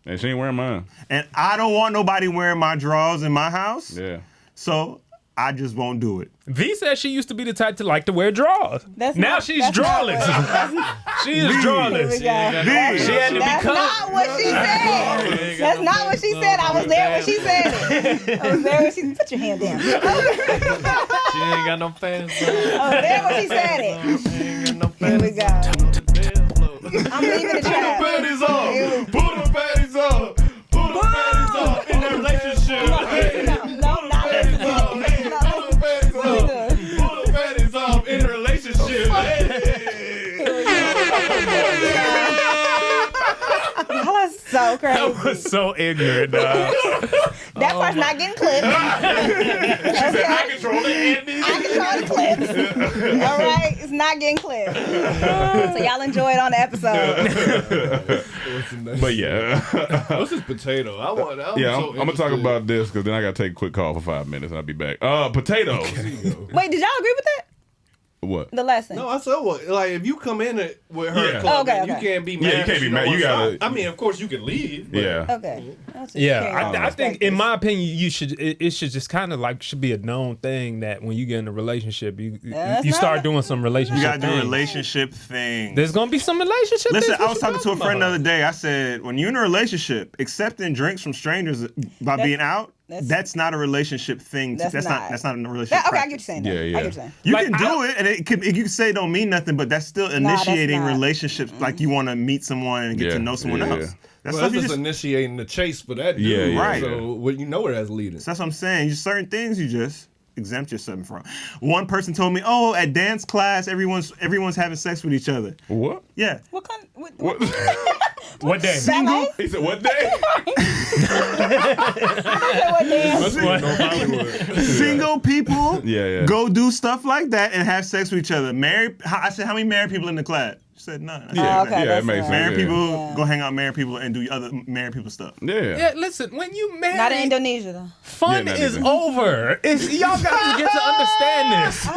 And she ain't wearing mine. And I don't want nobody wearing my drawers in my house. Yeah. So I just won't do it. V said she used to be the type to like to wear drawers. That's now not- she's that's not drawless. what- She is Here we drawless. go. That's She had to that's become- not what she said. That's not what she said. I was there when she said it. I was there when she put your hand down. She ain't got no fans. I was there when she said it. Here we go. I'm leaving the trap. Panties on. Put the panties on. Put the panties on. that relationship. No, not listening. Pull the panties off in a relationship. Y'all are so crazy. That was so ignorant, dog. That part's not getting clipped. Okay. I control the ending. I control the clips. All right, it's not getting clipped. So y'all enjoy it on the episode. But yeah. What's this potato? I'm I'm gonna talk about this because then I gotta take a quick call for 5 minutes and I'll be back. Potatoes. Wait, did y'all agree with that? What? The lesson. No, I said what? Like if you come in it with her Yeah. club, Okay, you okay. can't be mad. Yeah, you can't if be she mad. don't You wanna gotta- stop. I mean, of course you can leave. But Yeah. Okay. That's just Yeah, curious. I think in my opinion, you should. It should just kind of like should be a known thing that when you get in a relationship, you That's start not- doing some relationship. You gotta do a things. relationship thing. There's gonna be some relationship. Listen, things I we was should talking to a talk friend the about. other day. I said, when you're in a relationship, accepting drinks from strangers by being out, that's not a relationship thing. That's not a relationship. Yeah, okay, I get what practice. you're saying. Yeah, I yeah. get what you're saying. You Like, can do it, and you can say it don't mean nothing, but that's still that's initiating not. relationships. Like you want to meet someone and get Yeah, to know someone yeah, else. yeah. That's Well, stuff that's you just just. initiating the chase for that dude. Yeah, yeah, Right. So what you know where that's leading. That's what I'm saying. Just certain things you just exempt yourself from. One person told me, "Oh, at dance class, everyone's having sex with each other." What? Yeah. What kind? What? What day? Ballet? He said, what day? What dance? Single people Yeah. go do stuff like that and have sex with each other. I said, how many married people in the class? She said none. I said, Yeah, okay, yeah, that's it makes right. sense. married yeah. people go hang out with married people and do other married people stuff. Yeah. Yeah, listen. When you marry, Not in Indonesia though. fun Yeah, not is even. over. Y'all got to get to understand this.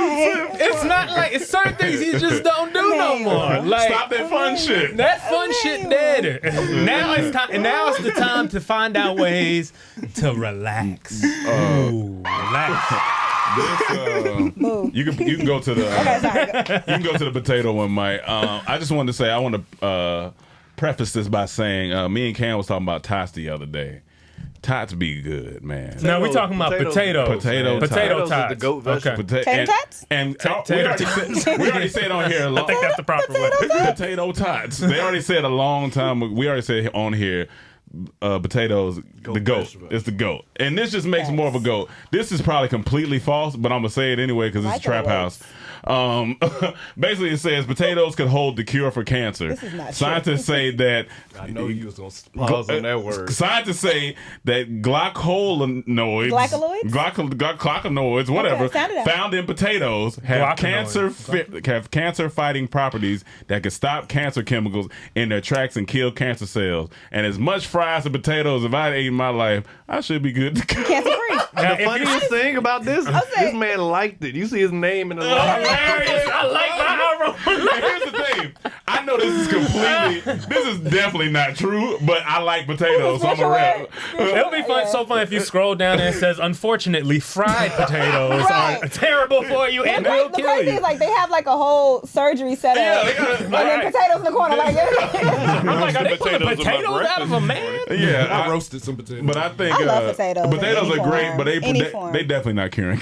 It's not like it's certain things you just don't do no more. Like Stop that fun shit. that fun shit dead. Now it's time. Now it's the time to find out ways to relax. Ooh, relax. You can go to the Okay, sorry. you can go to the potato one, Mike. I just wanted to say I want to preface this by saying me and Cam was talking about tots the other day. Tots be good, man. Now we're talking about potatoes. Potato Potato tots. tots. The goat Okay. vegetable. Tater tots? And Tater we already said on here. I think that's the proper way. Potato tots. They already said a long time. We already said on here. Potatoes, the goat. vegetable. It's the goat, and this just makes more of a goat. This is probably completely false, but I'm gonna say it anyway because it's Like a trap it house. Basically, it says potatoes could hold the cure for cancer. This is not true. Scientists say that. I know you was gonna pause on that word. Scientists say that glycoloids, Glycoloids? glycoloids, whatever, Okay, sound it out. found in potatoes have cancer fighting properties that can stop cancer chemicals in their tracks and kill cancer cells. And as much fries and potatoes as I'd ate in my life, I should be good to go. Cancer free. Now, The funniest thing about this, this man liked it. You see his name in the line. Hilarious. I like my Here's the thing. I know this is this is definitely not true, but I like potatoes, so I'm a rep. It'll be fun. So fun if you scroll down and it says, "Unfortunately, fried potatoes Right. are terrible for you and will The kill crazy you." is like they have like a whole surgery set Yeah, up. they got And then potatoes in the corner like I'm like, are they putting Potatoes in my potatoes out of a man? Yeah, I roasted some potatoes. but I think I love potatoes in Potatoes any are great, form, but any form. they definitely not curing.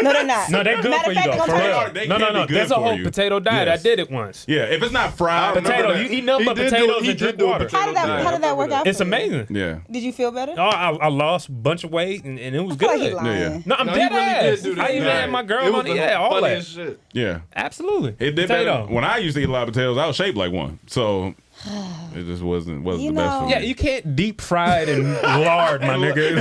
No, they're not. No, they're good Matter for of you fact, though. they're For gonna real. turn They No, can be good There's a for whole you. potato diet. Yes. I did it once. Yeah, if it's not fried, Potato, remember you that. eat nothing but potatoes and drink water. How did that work out? It's for you? amazing. Yeah. Did you feel better? Oh, I lost a bunch of weight and it was I feel like he good. lying. Yeah. No, I'm No, he dead really did ass. do that. I even had my girl It was on it. the Yeah, all that. funniest shit. Yeah. Absolutely. It did Potato. better. When I used to eat a lot of potatoes, I was shaped like one. So it just wasn't You the best know- for me. Yeah, you can't deep fry it in lard, my nigga.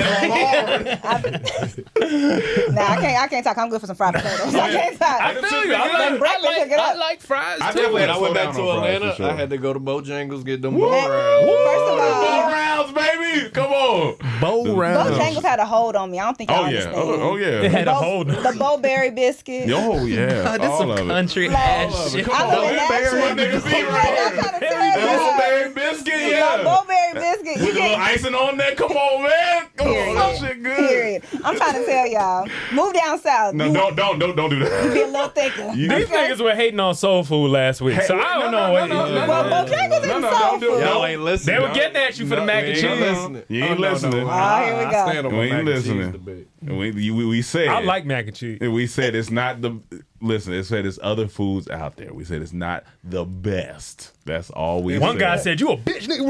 Nah, I can't talk. I'm good for some fried potatoes. I can't talk. I feel you. I like fries I too. definitely When I went slow back to down on fries, Atlanta, for sure. I had to go to Bojangles, get them Woo! bone rounds. First of all, Ball rounds, baby. Come on. bow round. Bojangles had a hold on me. I don't think y'all Oh yeah. understand. Oh It yeah. had a hold. The Bowberry biscuit. Oh yeah. This All some of it. country Like, ass shit. I love that Blueberry shit. niggas eat I'm right trying to here. tell you. Blueberry biscuit, The yeah. Bowberry biscuit. With You a little can't. icing on there. Come on, man. Come on, that Period. shit good. Period. I'm trying to tell y'all. Move down south. No, You don't do that. be a little thicker. You- These niggas were hating on soul food last week, so I don't know. Well, Bojangles No, is no, soul don't do food. it. Y'all ain't listening. They were getting at you for the mac and we ain't cheese. listening. You ain't Oh, no, listening. no. Ah, here we I go. stand on We my ain't mac and cheese listening. debate. We said I like mac and cheese. we said it's not the listen, it said there's other foods out there. We said it's not the best. That's all we One said. guy said, "You a bitch, nigga."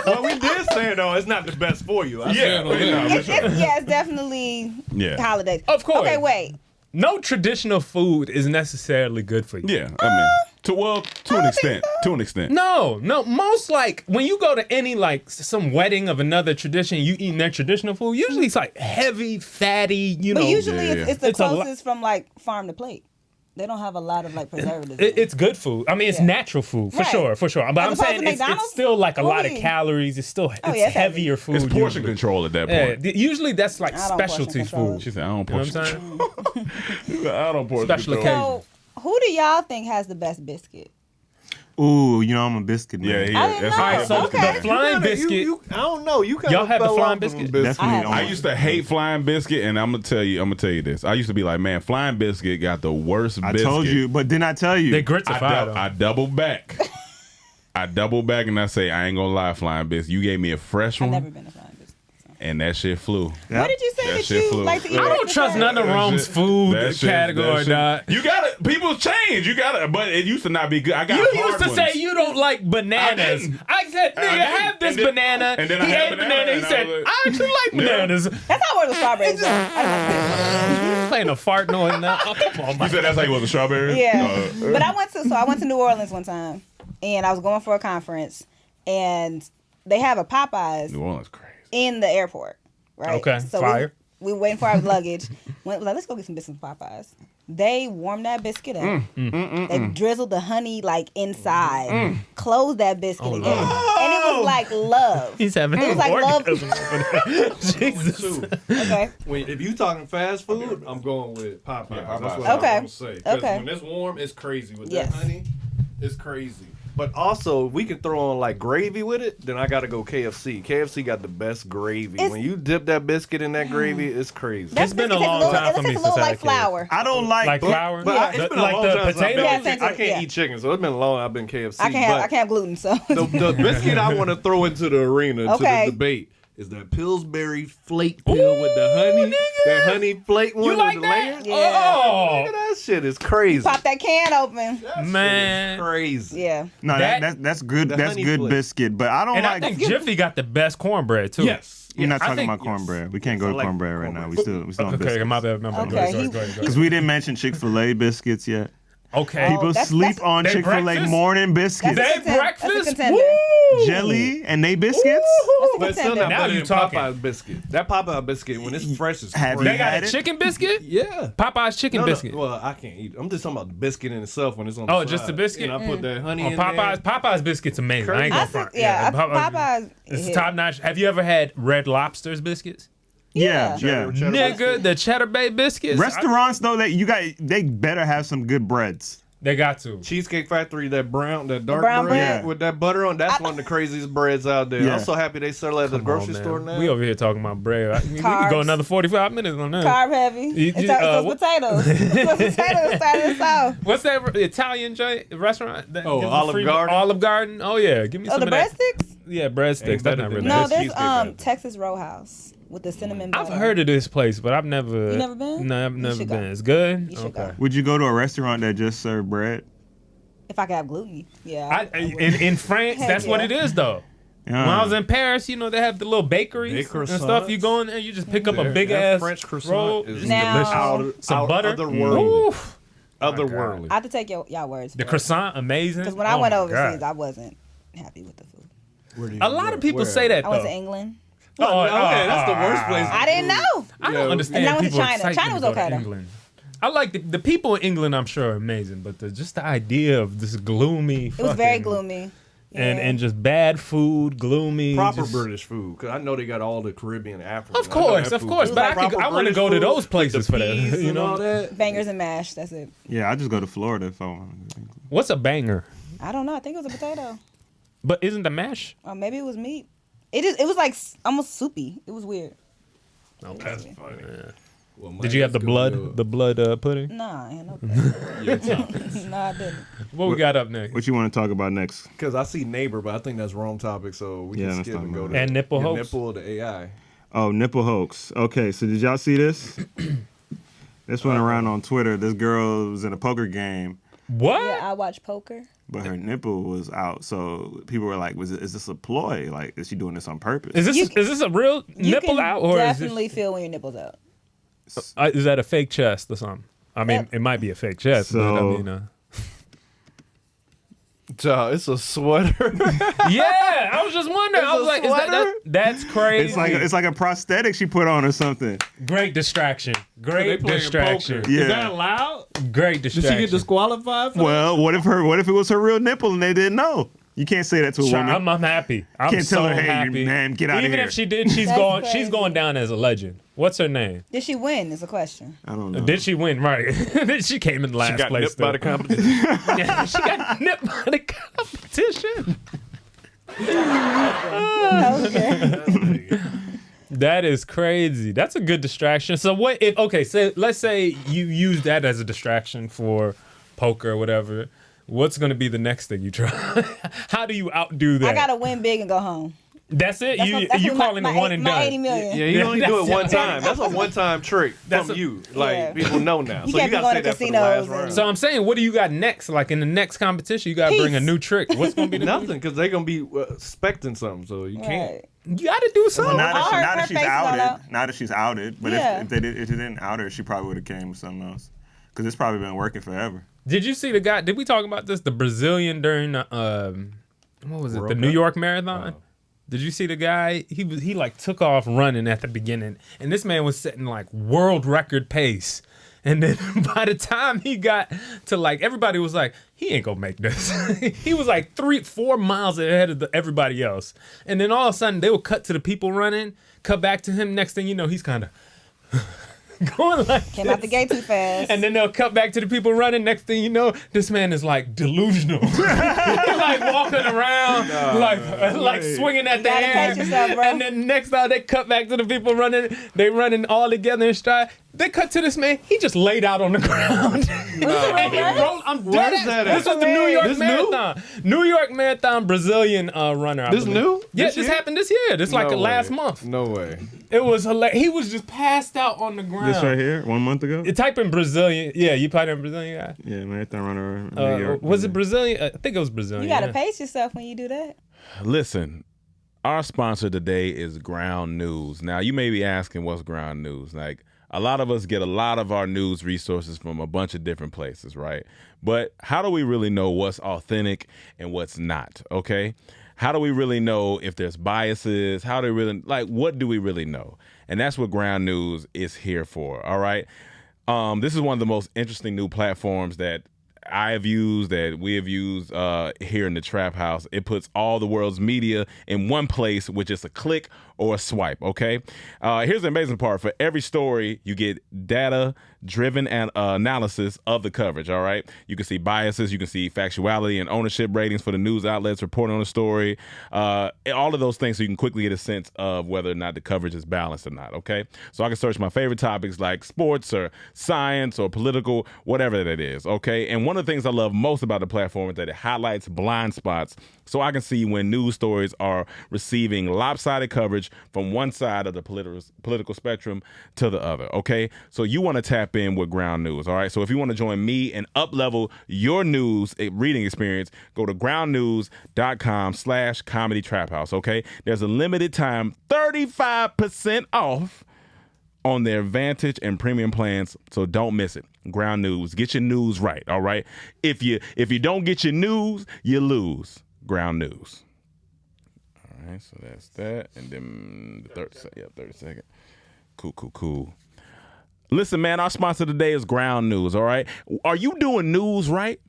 Well, we did say though, it's not the best for you. I said, It's definitely holidays. Of course. Okay, wait. No traditional food is necessarily good for you. Yeah, I mean, to an extent. To an extent. No. Most like when you go to any like some wedding of another tradition, you eating their traditional food. Usually it's like heavy, fatty. You know, But usually it's the It's a lo- closest from like farm to plate. They don't have a lot of like preservatives. It's good food. I mean, it's natural food for Right. sure. But As I'm opposed saying to it's McDonald's? still like a lot of Ooh. calories. It's still Oh, yeah, it's heavy. heavier food. It's portion usually. control at that Yeah, point. usually that's like I don't portion specialty control. food. She said, I don't You know portion what I'm saying? control. I don't portion Special control. occasion. So, who do y'all think has the best biscuit? Ooh, you know I'm a biscuit man. Yeah, I didn't that's know. right. So Okay. the flying biscuit. I don't know. You kinda Y'all had the fell flying off on biscuit? Definitely I don't. I used to hate Flying Biscuit, and I'm gonna tell you this. I used to be like, man, Flying Biscuit got the worst I biscuit. told you, but didn't I tell you? They grits are fire. I doubled back. I doubled back and I say, I ain't gonna lie, Flying Biscuit. You gave me a fresh I've one, never been a flying biscuit. and that shit flew. Yeah. What did you say That that shit you flew. like to eat? I don't breakfast trust at? none of Rome's food That shit- category, that dog. shit- You gotta, people change. You gotta, but it used to not be good. I got You hard used to ones. say you don't like bananas. didn't. I said, nigga, didn't. have this And then- banana. and then he I had ate banana, banana. He and I said, was like- I actually like bananas. That's how I was with strawberries. Though. I You playing a fart noise now? Oh, come on, You man. said that's how you was a strawberry? Yeah, but I went to New Orleans one time, and I was going for a conference, and they have a Popeyes New Orleans crazy. in the airport, right? Okay, so fire. We waiting for our luggage. Went like, let's go get some biscuits from Popeyes. They warmed that biscuit up. They drizzled the honey like inside, closed that biscuit again, and it was like love. He's having It was like love. Jesus. Okay. If you talking fast food, I'm going with Popeyes. Yeah, That's Popeyes. what Okay. I'm gonna say. 'Cause Okay. when it's warm, it's crazy. With Yes. that honey, it's crazy. But also, if we can throw on like gravy with it, then I gotta go KFC. KFC got the best gravy. It's- When you dip that biscuit in that gravy, it's crazy. That It's been a biscuit tastes long little- time for it me tastes a since little I like had kids. flour. I don't like, Like flour? But Yeah. it's been Like a long the time since I've been. potato? Yeah, same I thing, can't yeah. eat chicken, so it's been long. I've been KFC. I can't but have gluten, so the biscuit I want to throw into the arena Okay. to the debate is that Pillsbury flake pill with the honey. That honey flake one You with like the that? layers. Yeah. Oh, Nigga, that shit is crazy. pop that can open. man. Crazy. Yeah. no, That- that's good. the That's honey good flake. biscuit, but I don't And I like. think Jiffy got the best cornbread, too. Yes. We're not I talking think- about cornbread. We can't go I to like cornbread right now. cornbread. We still on Okay, biscuits. my bad. Okay, Because we didn't mention Chick-fil-A biscuits yet. Okay. People that's- sleep that's- on They Chick-fil-A breakfast? morning biscuits. That's They That's a breakfast? contender. Woo! Jelly and they biscuits. That's But a it's still contender. not Now better you than talking. Popeye's biscuit. That Popeye biscuit, when it's fresh, is Have crazy. They got had a it? chicken biscuit? Yeah. Popeye's chicken biscuit. Well, I can't eat it. I'm just talking about the biscuit in itself when it's on the Oh, side. just the biscuit? And I put that honey Oh, in Popeyes biscuit's amazing. I ain't I gonna said, front. yeah, Popeyes- Popeyes. It's yeah. top notch. Have you ever had Red Lobster's biscuits? Yeah, Cheddar- yeah. cheddar Nigga, biscuit. the Cheddar Bay biscuits. Restaurants though, they better have some good breads. They got to. Cheesecake Factory, that dark brown bread bread? with that butter on, that's one of the craziest breads out there. Yeah. I'm so happy they sell it at the grocery Man, store now. We over here talking about bread. We could go Carbs. another 45 minutes on that. Carb heavy. You- It's you- those what- potatoes. Those potatoes started us off. What's that Italian joint restaurant? That Oh, gives Olive free- Garden? Olive Garden. Oh yeah, give me Oh, some the of that. breadsticks? Yeah, breadsticks. Ain't That's better not than really. that. No, That's there's Cheesecake Factory. Texas Row House with the cinnamon I've butter. heard of this place, but I've never. You never been? No, I've You never should been. go. It's good. You should Okay. go. Would you go to a restaurant that just served bread? If I could have gluten, yeah. I, in France, Heck that's what yeah. it is though. Yeah. When I was in Paris, you know, they have the little bakeries Big and croissants. stuff. You go in there, you just pick up a That- big that ass French croissant roll. is It's Now- delicious. Some out butter. otherworldly. Oof. Otherworldly. I have to take y'all words. The croissant, amazing. Because when I Oh went my overseas, God. I wasn't happy with the food. Where do you A lot go? of people Where? say that I went though. to England. Oh, okay, that's the worst place. I didn't know. I Yeah, don't understand and I went to people China. excited China to was go to okay, though. England. I like the people in England. I'm sure are amazing, but just the idea of this gloomy. It was very gloomy. And just bad food, gloomy. Proper just- British food, because I know they got all the Caribbean, African. Of course, of course. But I want to go to those places for that. You know all that. Bangers and mash. That's it. Yeah, I just go to Florida if I want. What's a banger? I don't know. I think it was a potato. But isn't the mash? Or maybe it was meat. It was like almost soupy. It was weird. Okay. Funny. Well, Did you have the blood pudding? Nah, I had no pudding. No, I didn't. What we got up next? What you want to talk about next? Because I see neighbor, but I think that's wrong topic, so we Yeah, can let's skip talk and go about to And nipple your hoax? nipple, the AI. Oh, nipple hoax. Okay, so did y'all see this? This went around on Twitter. This girl was in a poker game, What? Yeah, I watch poker. but her nipple was out. So people were like, is this a ploy? Like, is she doing this on purpose? Is this a real You nipple can out, or definitely feel when your nipple's out. is that a fake chest or something? I mean, Yep. it might be a fake chest, but I So- mean, It's a sweater. yeah. I was just wondering. I It's was a like, is sweater? that's crazy? It's like a prosthetic she put on or something. Great distraction. They Great playing distraction. poker. Yeah. Is that allowed? Great Did she distraction. get disqualified for Well, what if it was her real nipple and they didn't know? You can't say that to a woman. I'm happy. I'm Can't so tell her, hey, happy. man, get outta Even here. if she did, she's That's going. crazy. She's going down as a legend. What's her name? Did she win? Is a question. I don't know. Did she win? Right. she came in last She got place. nipped by the though. competition. Yeah, she got nipped by the competition. Okay. That is crazy. That's a good distraction. So what? If okay, so let's say you use that as a distraction for poker or whatever. What's going to be the next thing you try? How do you outdo that? I gotta win big and go home. That's it. That's you what my- calling my it one eight- and my done. 80 million. Yeah, you only do it That's one it. time. That's a one-time trick That's from a- you. Like Yeah. people know now. You So can't you be gotta say going to that for the last casinos and- round. So I'm saying, what do you got next? Like in the next competition, you got to bring a Peace. new trick. What's going to be the Nothing, because they're gonna be expecting something, so you can't. Right. You got to do something. Well, Her now that she's face is all outed, out. now that she's outed, but Yeah. if it didn't out her, she probably would have came with something else. Because it's probably been working forever. Did you see the guy? Did we talk about this? The Brazilian during the what was it? World The New Cup? York Marathon. Did you see the guy? He like took off running at the beginning, and this man was setting like world record pace. And then by the time he got to like, everybody was like, he ain't gonna make this. He was like 3-4 miles ahead of everybody else. And then all of a sudden they would cut to the people running, cut back to him. Next thing you know, he's kind of going like Came out the gate too fast. and then they'll cut back to the people running. Next thing you know, this man is like delusional. He's like walking around, like swinging at the gotta air. pace yourself, bro. And then next time they cut back to the people running, they running all together in stride. They cut to this man. He just laid out on the ground. And he rolled. I'm dead. Where's that This at? was the New York This new? Marathon. New York Marathon Brazilian runner. I This believe. new? Yeah, This this year? happened this year. This like No last way. month. No way. It was hilarious. He was just passed out on the ground. This right here, 1 month ago? You type in Brazilian. Yeah, you type in Brazilian guy. Yeah, marathon runner. New York. Was it Brazilian? I think it was Brazilian. you gotta yeah. pace yourself when you do that. Listen, our sponsor today is Ground News. Now, you may be asking, what's Ground News? Like, a lot of us get a lot of our news resources from a bunch of different places, right? But how do we really know what's authentic and what's not, okay? How do we really know if there's biases? How do we really, like, what do we really know? And that's what Ground News is here for, all right? This is one of the most interesting new platforms that I have used, that we have used here in the Trap House. It puts all the world's media in one place with just a click or a swipe, okay? Here's the amazing part. For every story, you get data-driven analysis of the coverage, all right? You can see biases, you can see factuality and ownership ratings for the news outlets reporting on the story, all of those things, so you can quickly get a sense of whether or not the coverage is balanced or not, okay? So I can search my favorite topics like sports or science or political, whatever that is, okay? And one of the things I love most about the platform is that it highlights blind spots, so I can see when news stories are receiving lopsided coverage from one side of the political spectrum to the other, okay? So you want to tap in with Ground News, all right? So if you want to join me and up-level your news reading experience, go to groundnews.com/comedy trap house, okay? There's a limited time 35% off on their Vantage and premium plans, so don't miss it. Ground News, get your news right, all right? If you don't get your news, you lose. Ground News. All right, so that's that, and then the 30 second. Cool. Listen, man, our sponsor today is Ground News, all right? Are you doing news right?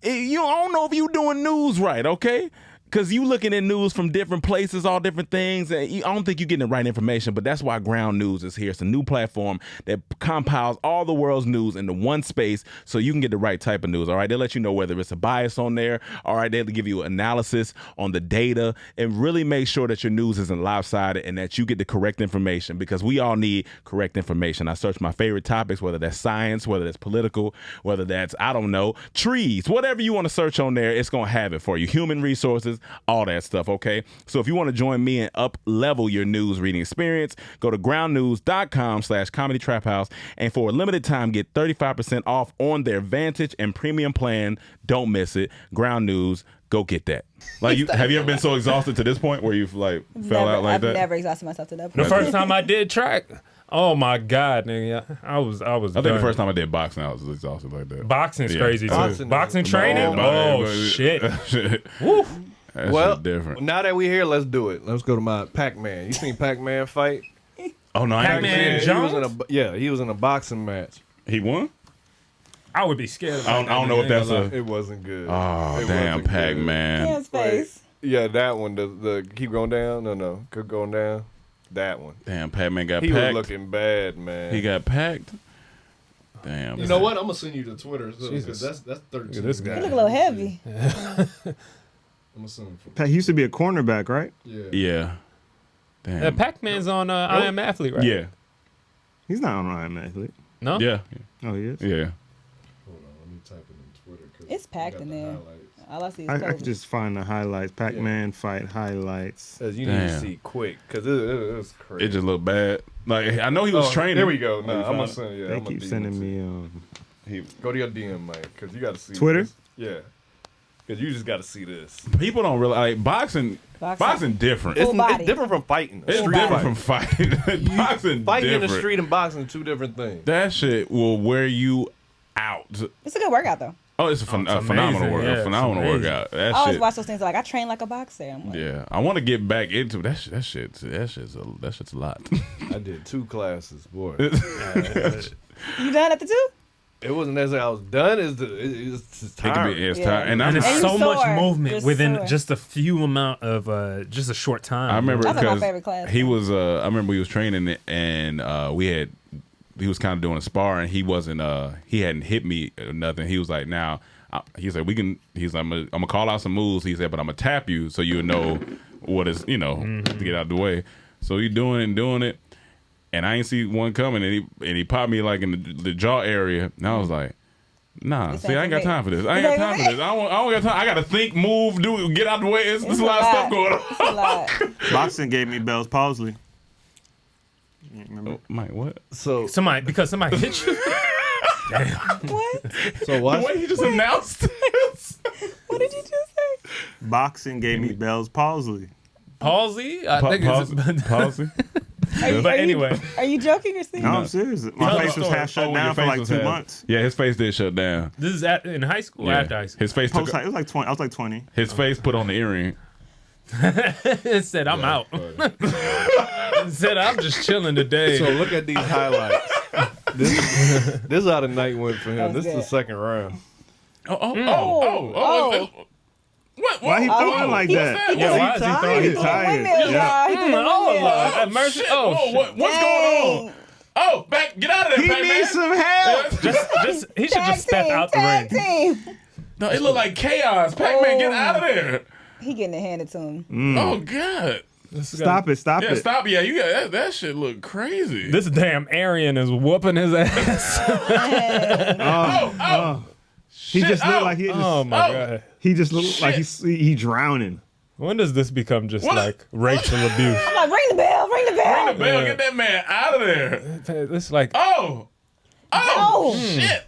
I don't know if you doing news right, okay? Because you looking at news from different places, all different things, and I don't think you're getting the right information, but that's why Ground News is here. It's a new platform that compiles all the world's news into one space so you can get the right type of news, all right? They'll let you know whether it's a bias on there, all right? They'll give you analysis on the data and really make sure that your news isn't lopsided and that you get the correct information, because we all need correct information. I search my favorite topics, whether that's science, whether that's political, whether that's, I don't know, trees, whatever you want to search on there, it's going to have it for you. Human resources, opinions, all that stuff, okay? So if you want to join me and up level your news reading experience, go to groundnews.com/Comedy Trap House, and for a limited time, get 35% off on their Vantage and Premium plan. Don't miss it. Ground News, go get that. Like, have you ever been so exhausted to this point where you've like fell out like I've that? never exhausted myself to that The point. first time I did track, oh my God, nigga, I was. I think the first time I did boxing, I was exhausted like that. Boxing's Yeah. crazy too. Boxing Boxing is training, long. oh shit. Woo. Well, That's different. now that we here, let's do it. Let's go to my Pac-Man. You seen Pac-Man fight? Oh no, I ain't Pac-Man seen it. He was in Jones? he was in a boxing match. He won? I would be scared. I don't know if that's a. It wasn't good. Oh It damn, wasn't good. Pac-Man. His face. Yeah, that one. The keep going down. No, keep going down. That one. Damn, Pac-Man got He was packed. looking bad, man. He got packed. Damn. You know what? I'm gonna send you to Twitter. Jesus. That's 13. Look at this guy. He look a little heavy. I'm gonna send him. Pat, he used to be a cornerback, right? Yeah. Yeah. Damn. Pac-Man's on I Am Athlete, right? Yeah. He's not on Iron Athlete. No. Yeah. Oh, he is? Yeah. Hold on, let me type it in Twitter. 'Cause It's packed I got in the there. highlights. All I see is I Kobe. could just find the highlights. Pac-Man fight highlights. Says you need to Damn. see quick, cause it was crazy. It just looked bad. Like I know he was training. There we go. Oh, Nah, you I'm found gonna it? send. Yeah, They I'm gonna keep DM sending it to me you. Go to your DM, man, cause you gotta see Twitter? this. Yeah, cause you just gotta see this. People don't really like boxing. Boxing different. Full body. It's different from fighting. It's Street different fight. from fighting. Boxing Fighting in different. the street and boxing are two different things. That shit will wear you out. It's a good workout though. Oh, it's a amazing. phenomenal workout. Yeah, phenomenal it's amazing. workout. That I always shit. watch those things like I train like a boxer. I'm like, Yeah, I want to get back into that. That shit's a lot. I did 2 classes, boy. you done at the two? It wasn't necessarily I was done. It's just It can tiring. be it's Yeah. tired. And And it's And you so much sore. movement You're within sore. just a few amount of just a short time. I remember That's like my because favorite class. he was. I remember he was training it, and he was kind of doing a spar, and he wasn't. He hadn't hit me or nothing. He was like, now. He said, he's like, I'm gonna call out some moves. He said, but I'm gonna tap you so you'll know what is, to get out the way. So he doing it, and I ain't see one coming, and he popped me like in the jaw area, and I was like, nah, This see, I ain't ain't got for time me. for this. I ain't This got ain't time for for this. I don't got time. I gotta think, move, get out the way. There's a lot of stuff going on. It's a lot. Boxing gave me Bell's palsy. You remember? Oh, Mike, what? So somebody hit you. What? so The watch. way he just announced this. What did you just say? Boxing gave me Bell's palsy. Palsy. I think it's Palsy. But anyway, Are you joking or serious? No, I'm serious. My Tell face the was story. half shut Oh, your down for face like was 2 half- months. Yeah, his face did shut down. this is in high school or Yeah. after high school. His face took. Post, it was like 20. I was like 20. His face put on the earring. It said, "I'm out." It said, "I'm just chilling today." So look at these highlights. This is how the night went for him. That was This is the good. second round. Oh. What? Why he throwing like that? Yeah, why is he throwing? He's tired. Windmill, Yeah. y'all. He doing Oh, windmill. Lord, have mercy. Oh, shit. What's going on? Oh, back! Get out of there, He Pac-Man. needs some help. Just he should just step out the Tag ring. team. No, it looked like chaos. Pac-Man, get out of there! He getting it handed to him. Oh God! Stop it. Stop Yeah, it. stop! Yeah, you got that shit look crazy. This damn Aryan is whooping his ass. He just looked like he Oh just, my god! he just looked like he drowning. When does this become just What? like racial abuse? I'm like, ring the bell, ring the bell. Ring the bell, get that man out of there! It's like, Oh Oh. shit!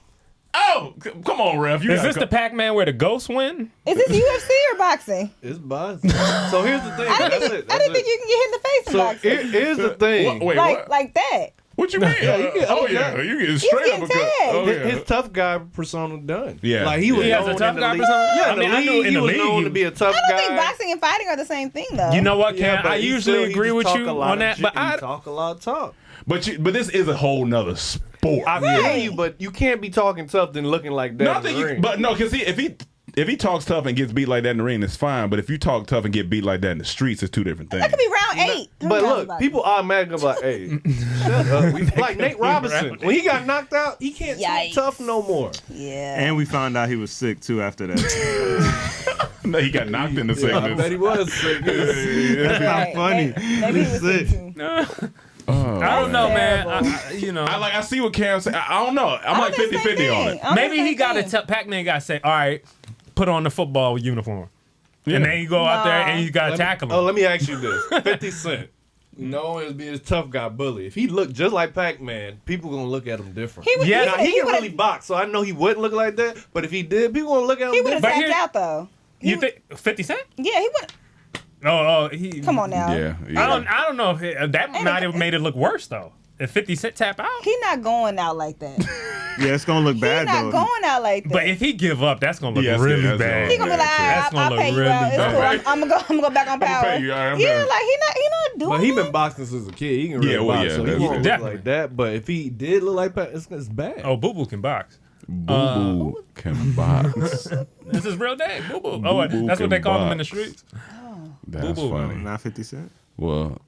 Oh, come on, ref! You is gotta this the Pac-Man where the ghosts win? Is this UFC or boxing? It's boxing. So here's the thing. I That's didn't, it. I didn't think you can get hit in the face in So boxing. here's the thing. Wait, like what? like that. What you mean? you get oh uppercut. yeah, you get straight getting up because. tagged. Oh yeah. His tough guy persona done. Yeah. Like he was He has a known tough in the guy league. persona? Yeah, I in mean, the I knew league, in he the was league known he- to be a tough I don't guy. think boxing and fighting are the same thing though. You know what, Yeah, Cam? but I he usually still- he agree just with talk you a lot on of that, but he I talk a lot of talk. But this is a whole nother sport. I feel you, but you can't be talking tough then looking like that. Nothing. in the ring. But no, because if he talks tough and gets beat like that in the ring, it's fine. But if you talk tough and get beat like that in the streets, it's two different things. That could be round 8. But look, people automatically be like, "Hey, shut up." Like Nate Robinson, when he got knocked out, he can't Yikes. talk tough no more. Yeah. And we found out he was sick too after that. No, he got knocked into I bet he sickness. was sick. That's not funny. Maybe he was Sick. sick too. I don't know, man. Terrible. I see what Cam said. I don't know. I'm like think it's the 50-50 same on thing. it. I'm Maybe the he same got to thing. tell Pac-Man got to say, all right, put on the football uniform. And then you go out there and you gotta tackle him. Oh, let me ask you this: 50 Cent. No, it'd be a tough guy bully. If he looked just like Pac-Man, people gonna look at him different. He would. Yeah, Now, he can would've- really box, so I know he wouldn't look like that. But if he did, people gonna look at him He would have different. But tapped here- out though. You think 50 Cent? Yeah, he would. He. Come on now. Yeah. I don't know if that might have made it look worse though. If 50 Cent tap out. He not going out like that. Yeah, it's gonna look He bad not though. going out like that. But if he give up, that's gonna look Yeah, really that's bad. he gonna be like, That's gonna I'll look pay you really out. It's bad. cool. I'm gonna go back on power. pay you, all right, I'm yeah, done. like he not doing But he it. been boxing since a kid. He can really Yeah, well, box, yeah, so he that's won't true. look Definitely. like that. But if he did look like Pac, it's bad. Oh, Boo Boo can box. Boo Boo can box. That's his real name, Boo Boo. Oh, Boo that's what they can call him in the box. streets. That's Boo-boo. funny. Not 50 Cent. Well,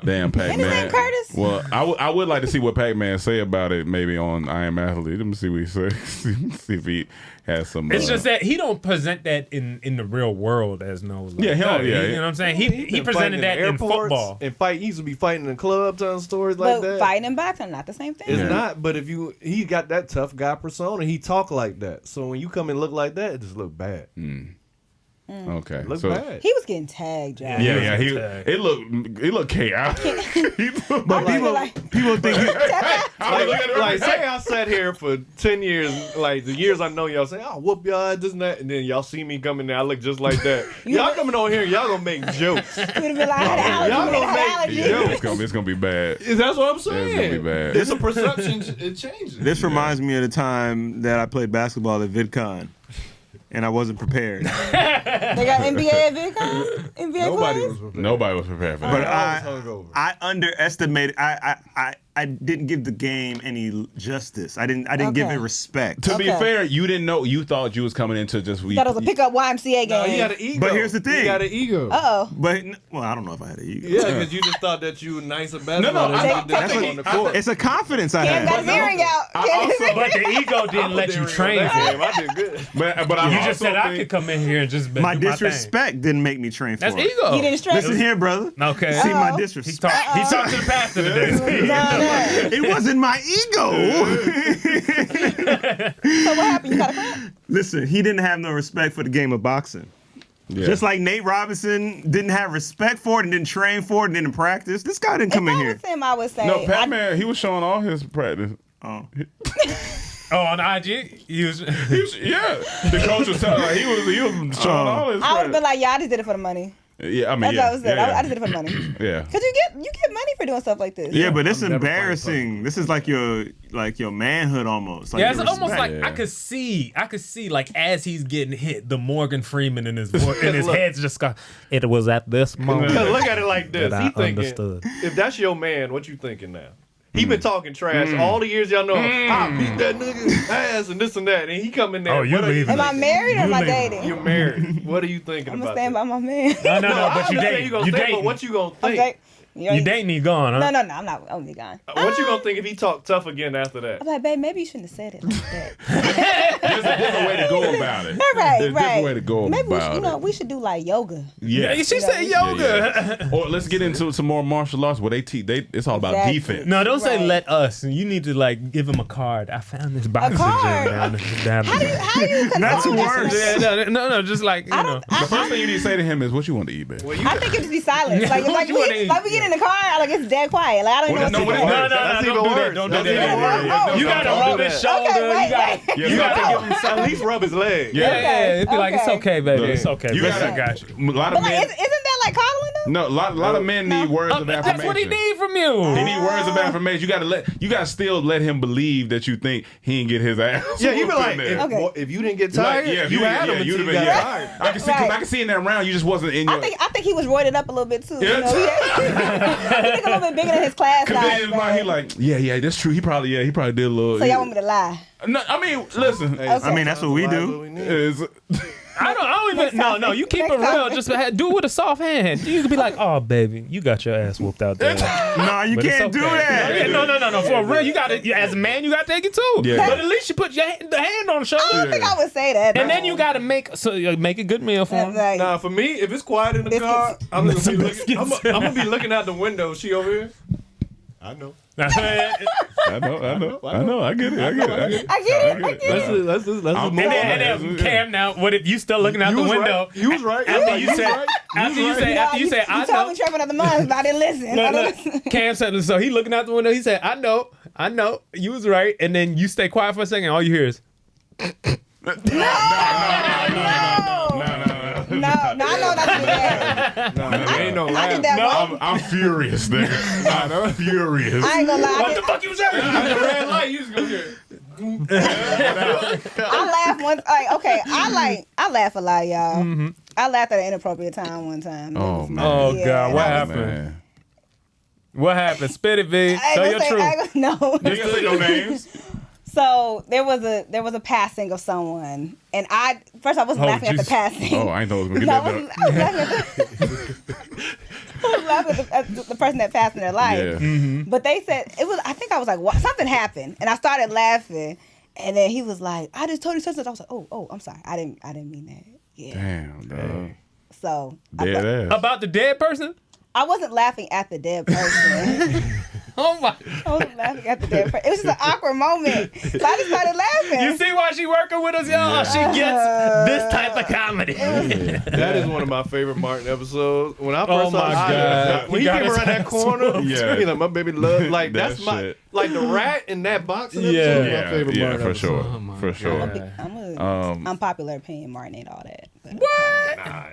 damn Pac-Man. his name Curtis? Well, I would like to see what Pac-Man say about it. Maybe on I Am Athlete. Let me see what he says. see if he has some. It's just that he don't present that in the real world as no. Like, Yeah, hell yeah. You know what I'm saying? He been fighting presented that in airports football. and fight. He used to be fighting in clubs and stories like But that. fighting and boxing not the same thing. It's Yeah. not, but if he got that tough guy persona, he talk like that. So when you come and look like that, it just look bad. Okay. Look so, bad. He was getting tagged, Josh. Yeah, He he was tagged. it looked chaotic. But people think Like say I sat here for 10 years, like the years I know y'all say, I'll whoop y'all this and that, and then y'all see me coming there, I look just like that. Y'all coming on here, y'all gonna make jokes. He would have been like, I had an Y'all allergy. gonna I had make an allergy. it's gonna be bad. That's what I'm It's gonna be saying. bad. It's a perception, it changes. this reminds me of the time that I played basketball at VidCon, and I wasn't prepared. They got NBA at VidCon? NBA Nobody players? was prepared. Nobody was prepared for But that. I was hungover. I underestimated. I didn't give the game any justice. I didn't give Okay. it respect. To be Okay. fair, you didn't know. You thought you was coming into just Thought it was a pickup YMCA No, game. he got an ego. But here's the thing. He got an ego. Uh-oh. But well, I don't know if I had a ego. Yeah, because you just thought that you were nice at basketball. No, and you I- did That's that what on the court. it's a confidence I Cam got had. his earring out. But the ego didn't let you train for it. I did good. But I You also just said I think- could come in here and just My do disrespect didn't make me train for That's it. ego. You didn't stretch? Listen here, brother. Okay. See my Uh-oh. He disrespect. talked to the pastor today. It wasn't my ego. So what happened? You got a cramp? Listen, he didn't have no respect for the game of boxing. Yeah. Just like Nate Robinson didn't have respect for it and didn't train for it and didn't practice. This guy didn't come in If I here. was him, I would say. No, Pac-Man, he was showing all his practice. Oh. Oh, on IG, he was. Yeah, the coach was telling he was showing all his I would have practice. been like, yeah, I just did it for the money. Yeah, I mean, That's yeah, what I was saying. yeah, I just did it for the money. yeah. Cause you get money for doing stuff like this. Yeah, but it's I'm never fighting embarrassing. This is like your manhood almost. Like Yeah, it's your almost respect. like I could see like as he's getting hit, the Morgan Freeman in his head's just got. It was at this moment. Because look at it like this. That He I thinking, understood. if that's your man, what you thinking now? He been talking trash all the years y'all know him. I beat that nigga ass and this and that. And he come in there. Oh, you what are leaving. Am I married or am I dating? You're married. What are you thinking I'm gonna about stand that? by my man. No, I but you understand dating. you gonna You think, but dating. what you gonna think? Okay. You dating, he gone, huh? No, I'm not. I'm be gone. What you gonna think if he talk tough again after that? I'm like, babe, maybe you shouldn't have said it like that. There's a different way to go about it. Right, There's a right. different way to go Maybe we about should, it. we should do like yoga. Yeah. She said yoga. Or let's get into some more martial arts where they it's all about Exactly. defense. No, don't say Right. let us. You need to like give him a card. I found this boxing card? gym down How do you That's control worse. this? Yeah, no, just like you know. The first thing you need to say to him is, "What you want to eat, babe?" I think it just be silent. Like, What you wanna eat? we get in the car, like it's dead quiet. Like I don't even know What what's is- going on. No, That's don't even do that. worse. Don't do That's that. even worse. You gotta Don't rub do his that. shoulder. Okay, wait, You gotta. wait. Yeah, You gotta give him At something. least rub his leg. Yeah. Yeah, it'd be like it's Okay. okay, baby. Look, It's okay. you Listen, gotta- I got you. A lot of But like, men. isn't that like coddling though? No, a lot of men need words of affirmation. That's what he need from you. He need words of affirmation. You gotta still let him believe that you think he didn't get his ass. Yeah, you be whooped like, in there. Okay. if you didn't get Like, tired, yeah, if you had yeah, him you'd until have you been. got Yeah, tired. I can see. 'Cause I can see in that round you just wasn't in your. I think he was roided up a little bit too. Yeah. You know, he think a little bit bigger than his class Cause then size. his mind, he man. like, yeah, that's true. He probably did a little. So y'all want me to lie? No, I mean, listen. Okay. I mean, that's what we That's do. what we need. Is I don't even. No. You keep it Next real. time. Just do it with a soft hand. You could be like, oh, baby, you got your ass whooped out there. No, you But it's can't do okay. that. No. For real, you got to. As a man, you got to take it too. Yeah. But at least you put the hand on the I shoulder, don't think I would say that. and then you got to make a good meal for him. Like, Nah, for me, if it's quiet in the Biscuits. car, I'm gonna be Biscuits. looking. I'm gonna be looking out the window. She over here. I know. I know. I get it. I get it. Let's just move on. And then Cam, now, what if you still looking out the window? You was right. After you said, I You told me know. Trevor another month, but I didn't listen. I didn't listen. Cam said, so he looking out the window. He said, I know. You was right. And then you stay quiet for a second. All you hear is, No, I know that's what that. Ain't no I did laugh. that wrong. I'm furious, nigga. I'm furious. I ain't gonna lie. what the fuck you saying? The red light, you just gonna hear. I laughed once. Like, okay, I laugh a lot, y'all. I laughed at an inappropriate time one time. Oh, man. Oh, Yeah. God. What Oh, happened? man. What happened? Spit it, V. I Tell ain't your gonna say, truth. no. You can say no names. So there was a passing of someone, and I wasn't laughing at the Jesus. passing. Oh, I ain't know it was going to No, get I that. was laughing at the person that passed in their life. Yeah. But they said it was. I think I was like, what? Something happened, and I started laughing, and then he was like, "I just told you something." I was like, "Oh, I'm sorry. I didn't mean that." Yeah. Damn, dog. So Dead ass. About the dead person? I wasn't laughing at the dead person. Oh, my. I wasn't laughing at the dead person. It was just an awkward moment, so I just started laughing. You see why she working with us, y'all? She gets this type of comedy. That is one of my favorite Martin episodes. When I first Oh, saw my it, God. when he You came got around that corner, Yeah. he's like, my baby love, like That that's my shit. like the rat in that boxing Yeah. episode. is my Yeah, favorite yeah, Martin for episode. sure. Oh, my For sure. God. I'm a unpopular opinion. Martin ain't all that. But Nah.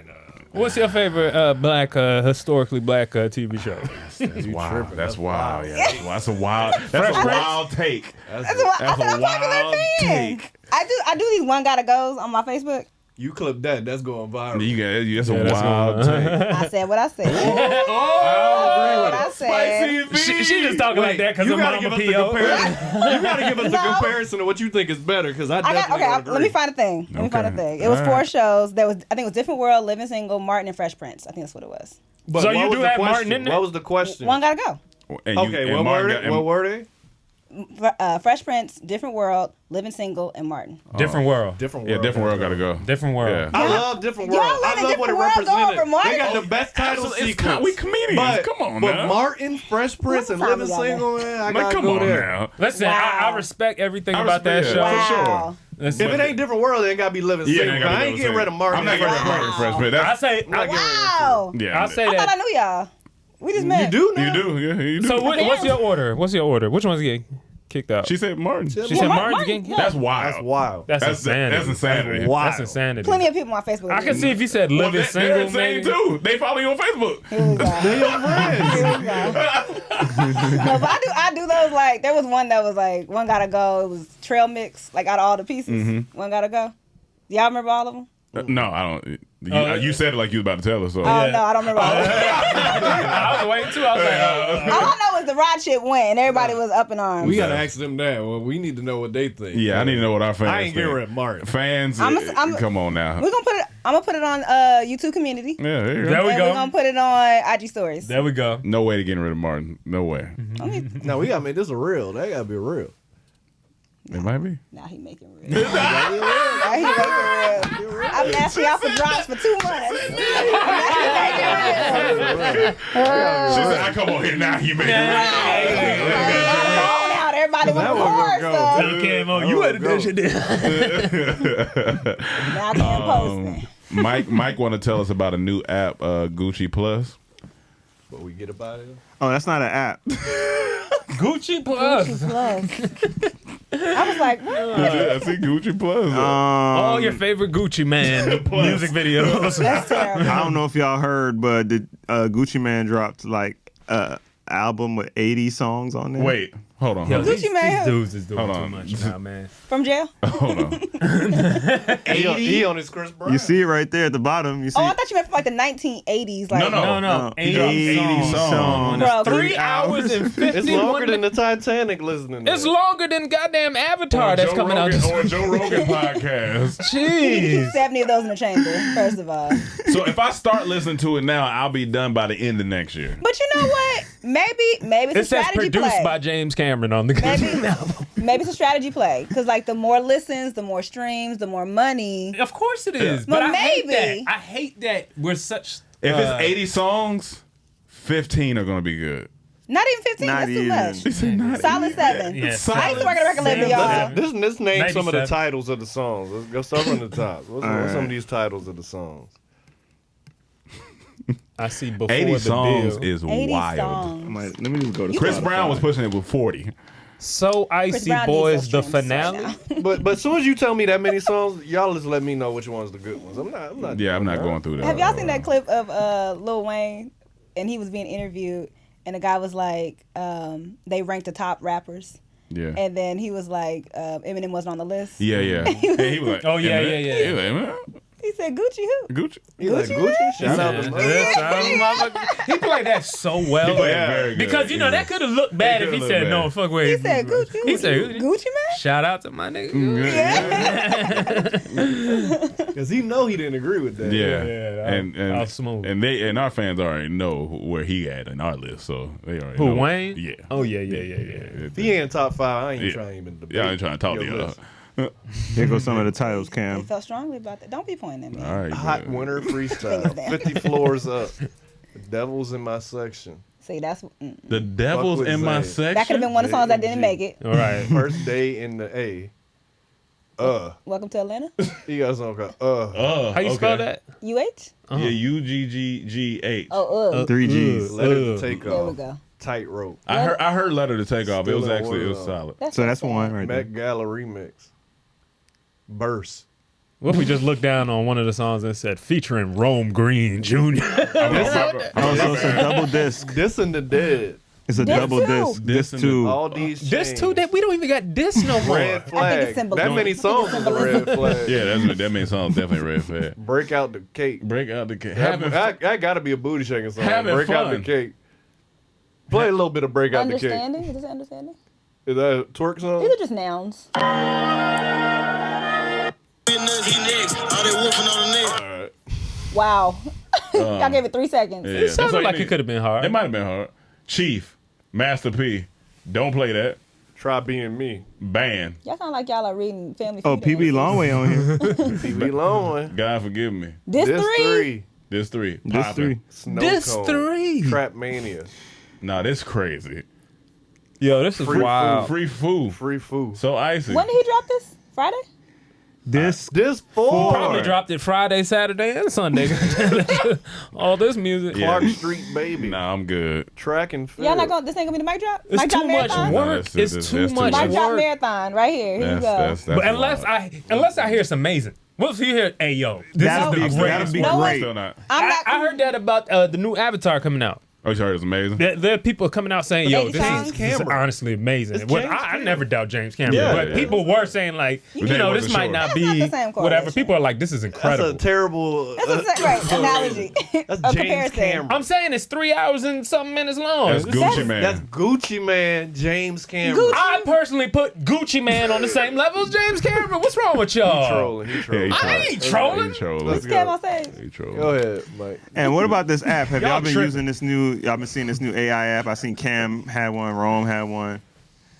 What's your favorite black, historically black TV show? That's wild. tripping. That's That's wild. wild. Yeah, that's a wild. That's a wild take. that's what I said. I'm a popular wild opinion. take. I do these one gotta goes on my Facebook. You clip that, that's going viral. You got that's a Yeah, that's wild one. take. I said what I said. I What I said. She just talking like that because you her gotta mama give us the P.O. comparison. You gotta give us the No. comparison of what you think is better, because I I got definitely okay. don't agree. Let me find a thing. Let me find a Okay. thing. It was All 4 right. shows. There was I think it was Different World, Living Single, Martin, and Fresh Prince. I think that's what it was. But So what you was do the have Martin question? in there? What was the question? One gotta go. And Okay, and what Martin were got- they? What were they? Fresh Prince, Different World, Living Single, and Martin. Different world. Different Yeah, world. different world got to go. Different world. Yeah. I love Different Y'all World. let I the love what it Different World go represented. over Martin? They got the best title Absolutely. It's sequence. we comedians. But, Come on but now. Martin, Fresh Prince, and What time Living we got Single, man, I Like, gotta come go on there. now. Listen, Wow. I respect everything I about that respect show. it. For sure. Wow. Listen, If it ain't Different World, it ain't gotta be Living Yeah, Single. they gotta I be ain't the getting same. rid of Martin. I'm not and getting rid Fresh of Martin Prince. Fresh, but I that's say, I'm not getting rid of Wow. yeah. I'll say I thought I that. knew y'all. We just You met. do now? You do, yeah, you do. So what's your order? What's your order? Which one's getting kicked out? She said Martin. She Yeah, said Martin, Martin's getting. yeah. That's wild. That's wild. That's insanity. That's insanity. That's wild. That's insanity. Plenty of people on my Facebook. I can see if you said Well, living they're single, insane maybe. too. They follow you on Facebook. Here we go. They're your friends. Here we go. No, but I do those like there was one that was like one gotta go. It was trail mix like out of all the pieces. One gotta go. Y'all remember all of them? No, I don't. You said it like you was about to tell us. So. Oh no, I don't remember all of them. I was waiting too. I was like, All I know is the rod ship went and everybody was up in arms. We gotta ask them that. Well, we need to know what they think. Yeah, I need to know what our fans I ain't getting think. rid of Martin. Fans, I'm- come on now. We're gonna put it. I'm gonna put it on YouTube community. Yeah, there you go. there we and we're gonna go. put it on IG stories. There we go. No way to getting rid of Martin. No way. No, we gotta make this a real. They gotta be real. It might be. Now he making real. Now he making real. I'm asking y'all for drops for 2 months. She said, "I come on here now. You make it." Out, everybody want That to one record gonna stuff. go. Came on. You had to do shit Now I'm posting. Mike want to tell us about a new app, Gucci Plus. But we get about it. Oh, that's not an app. Gucci Plus. I was like, what? I see Gucci Plus. All your favorite Gucci Man music videos. That's terrible. I don't know if y'all heard, but the Gucci Man dropped like album with 80 songs on there. Wait, hold on. Yo, Hold on. these Man. dudes is doing Hold too on. much now, man. From jail? Hold on. He on his Chris Brown. You see it right there at the bottom. You see Oh, I thought you meant from like the 1980s. Like, No. No. He dropped 80 songs. Bro, 3 hours and 51 It's longer than minutes. the Titanic listening. To It's it. longer than goddamn Avatar that's coming out. Or Joe Rogan podcast. Jeez. 70 of those in the chamber, first of all. So if I start listening to it now, I'll be done by the end of next year. But you know what? Maybe it's It a says strategy produced play. by James Cameron on the Maybe it's a strategy play. Because, like, the more listens, the more streams, the more money. Of course it is. But But I hate maybe. that. I hate that we're such. If it's 80 songs, 15 are going to be good. Not even 15. Not That's too even. much. Solid 7. Yeah, I used to work at a record label, Seven. y'all. Let's name some of the 97. titles of the songs. Let's go start from the top. What's some of these titles of the songs? I see before 80 the songs bill. is 80 wild. songs. Let me just go to Chris Spotify. Brown was pushing it with 40. So Chris Icy Brown Boys, needs the those streams right finale. now. But as soon as you tell me that many songs, y'all just let me know which one's the good ones. I'm not. Yeah, I'm not going through that. Have y'all seen that clip of Lil Wayne? And he was being interviewed, and the guy was like, they ranked the top rappers. Yeah. And then he was like, Eminem wasn't on the list. Yeah. And he was like, Oh, yeah, Eminem? yeah. He was like, Eminem? He said, Gucci who? Gucci. He like Gucci. Shout out to He played that so well. He played very good. Because, you know, that could have looked bad if he could've said, looked no, bad. fuck with He it. said, Gucci. He said, Gucci. Gucci man? Shout out to my nigga. because he know he didn't agree with that. Yeah. that and was smooth. And they and our fans already know where he at in our list, so they already Who, know. Wayne? Yeah. Oh, yeah. If he ain't top 5, I ain't Yeah. trying to even debate. Yeah, I ain't trying to talk to your y'all. list. Here goes some of the titles, They Cam. felt strongly about that. Don't be pointing at me. All right. Hot good. winter freestyle. Fingers down. 50 floors up. The Devil's in my section. See, that's The Devil's Fuck with in my Zay. section. that could have been one of the songs that didn't G. make it. All right. First day in the A. Welcome to Atlanta. He got a song called Oh, How you spell that? UH? Yeah, UGGGH. Oh, 3 G's. Let It Take There we Off. go. Tightrope. I heard Letter to Take Off. It Still was in actually order, though. solid. So that's one right there. Met Gala remix. Burst. What if we just looked down on one of the songs and said, featuring Rome Green Jr.? Oh, so it's a double disc. This and the Dead. It's a This double too. disc. This and too. All these This chains. too, that we don't even got this no more. Red flag. That symbolism. many songs is a red flag. Yeah, that means song definitely red flag. Break out the cake. Break out the cake. Having fun. That gotta be a booty shaking song. Having Break out the fun. cake. Play a little bit of Break Out the Cake. Understanding? Is this understanding? Is that a twerk song? These are just nouns. Wow. Y'all gave it 3 seconds. Yeah, It that's sounded all you like need. it could have been hard. It might have been hard. Chief, Master P. Don't play that. Try Being Me. Ban. Y'all sound like y'all are reading Family Oh, Feud. PB Longway on here. PB Long. God forgive me. This This three? 3. This 3. This Poppin'. 3. Snow This Cone. 3. Trap Mania. Nah, this crazy. Yo, this is Free wild. Free food. Free Food. So icy. When did he drop this? Friday? This This 4. Probably dropped it Friday, Saturday, and Sunday. All this music. Yeah. Clark Street Baby. Nah, I'm good. Track and Field. Y'all not going, this ain't gonna be the mic drop? It's Mic drop too much marathon? No, work. that's- It's that's too too much much. Mic drop work. marathon right here. Here you That's go. But unless I hear it's amazing. What if you hear, hey yo, this That'd is be the great. greatest That'd be work. No, great. Still not. I'm not. I heard that about the new Avatar coming out. Oh, you heard it's amazing? There are people coming out saying, "Yo, Lady this Songs? is Cameron. honestly amazing." It's Well, James I Cameron. never doubt James Cameron, Yeah, but yeah. people were saying like, They this wasn't might sure. not That's be not the same whatever. correlation. People are like, "This is That's incredible." a terrible. That's a right analogy. That's A James comparison. Cameron. I'm saying it's 3 hours and something minutes long. That's Gucci Man. That's Gucci Man, James Cameron. I personally put Gucci Man on the same level as James Cameron. What's wrong with He y'all? trolling. He trolling. Yeah, he I ain't trolling. He trolling. Let's Cam go. on stage. He trolling. Go ahead, Mike. And what about this app? Have Y'all y'all been tripping. using this new? Y'all been seeing this new AI app? I seen Cam had one, Rome had one.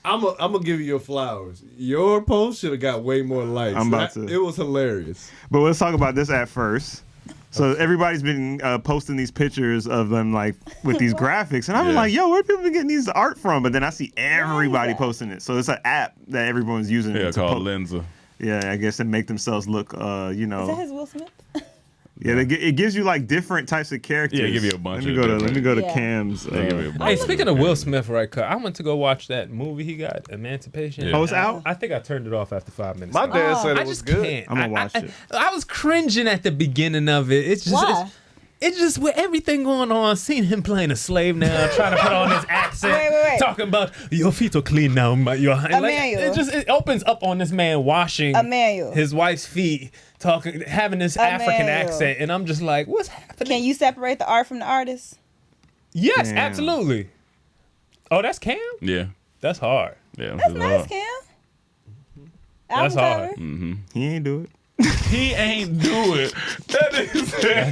I'm gonna give you your flowers. Your post should have got way more likes. I'm about to. It was hilarious. But let's talk about this app first. So everybody's been posting these pictures of them like with these graphics, and I'm Yeah. like, yo, where people been getting these art from? But then I see everybody that? posting it. So it's an app that everyone's using. Yeah, to called Lenza. Yeah, I guess to make themselves look, Is that his Will Smith? yeah. It gives you like different types of characters. Yeah, give you a bunch Let me of go to different- Yeah. Cam's. They give you a bunch Hey, of speaking of Will Smith, right? 'Cause I went to go watch that movie he got, Emancipation. Yeah. Oh, it's out? I think I turned it off after 5 minutes. My dad said it I was just good. can't. I'm gonna watch it. I was cringing at the beginning of it. It's just. Why? It's just with everything going on, seeing him playing a slave now, trying to put on his accent, Wait. talking about your feet are clean now, but your Emmanuel. it opens up on this man washing Emmanuel. his wife's feet, talking, having this African Emmanuel. accent, and I'm just like, what's happening? Can you separate the art from the artist? Yes, Damn. absolutely. Oh, that's Cam. Yeah. That's hard. Yeah. That's nice, Cam. That's Album hard. cover. Mm-hmm. He ain't do it. He ain't do it. That is That's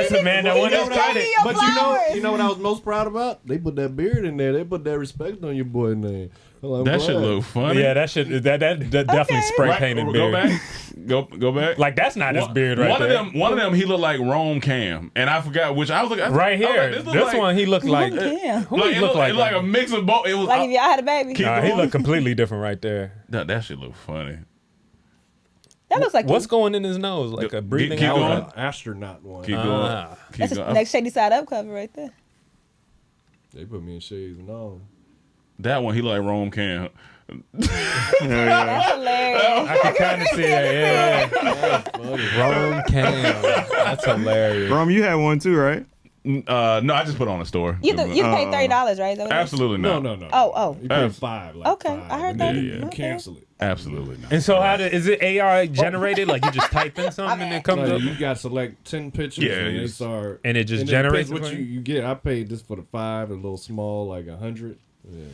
the man that went He up. gave me your But flowers. you know what I was most proud about? They put that beard in there. They put that respect on your boy name. Well, I'm that glad. should look funny. Yeah, that definitely spray painted Go beard. back. Go back. Like that's not his beard right one there. One of them, he looked like Rome Cam, and I forgot which. I was looking Right here. I was like, This look one, he looked like. Damn. Who like, he look like? it like a mix of both. It was Like if y'all had a baby. Keep Nah, he going. looked completely different right there. that should look funny. That looks like What's you. going in his nose? Like a breathing keep out. going. Astronaut one. Keep going. Keep That's the going. next Shady Side Up cover right there. They put me in shades and all. That one, he look like Rome Cam. That's hilarious. I can kind of see that. Yeah. Rome Cam. That's hilarious. Rom, you had one too, right? No, I just put it on the store. You paid $30, right? Is that what it is? Absolutely not. No. Oh. You paid $5. Like Okay, $5, I heard and that. then Yeah. You Okay. cancel it. Absolutely not. And so, is it AI generated? Like you just type in something and it comes So up, you got to select 10 pictures Yeah, and they it's- start. and it just and generates depends it what for you? you get. I paid this for the 5, a little small, like 100.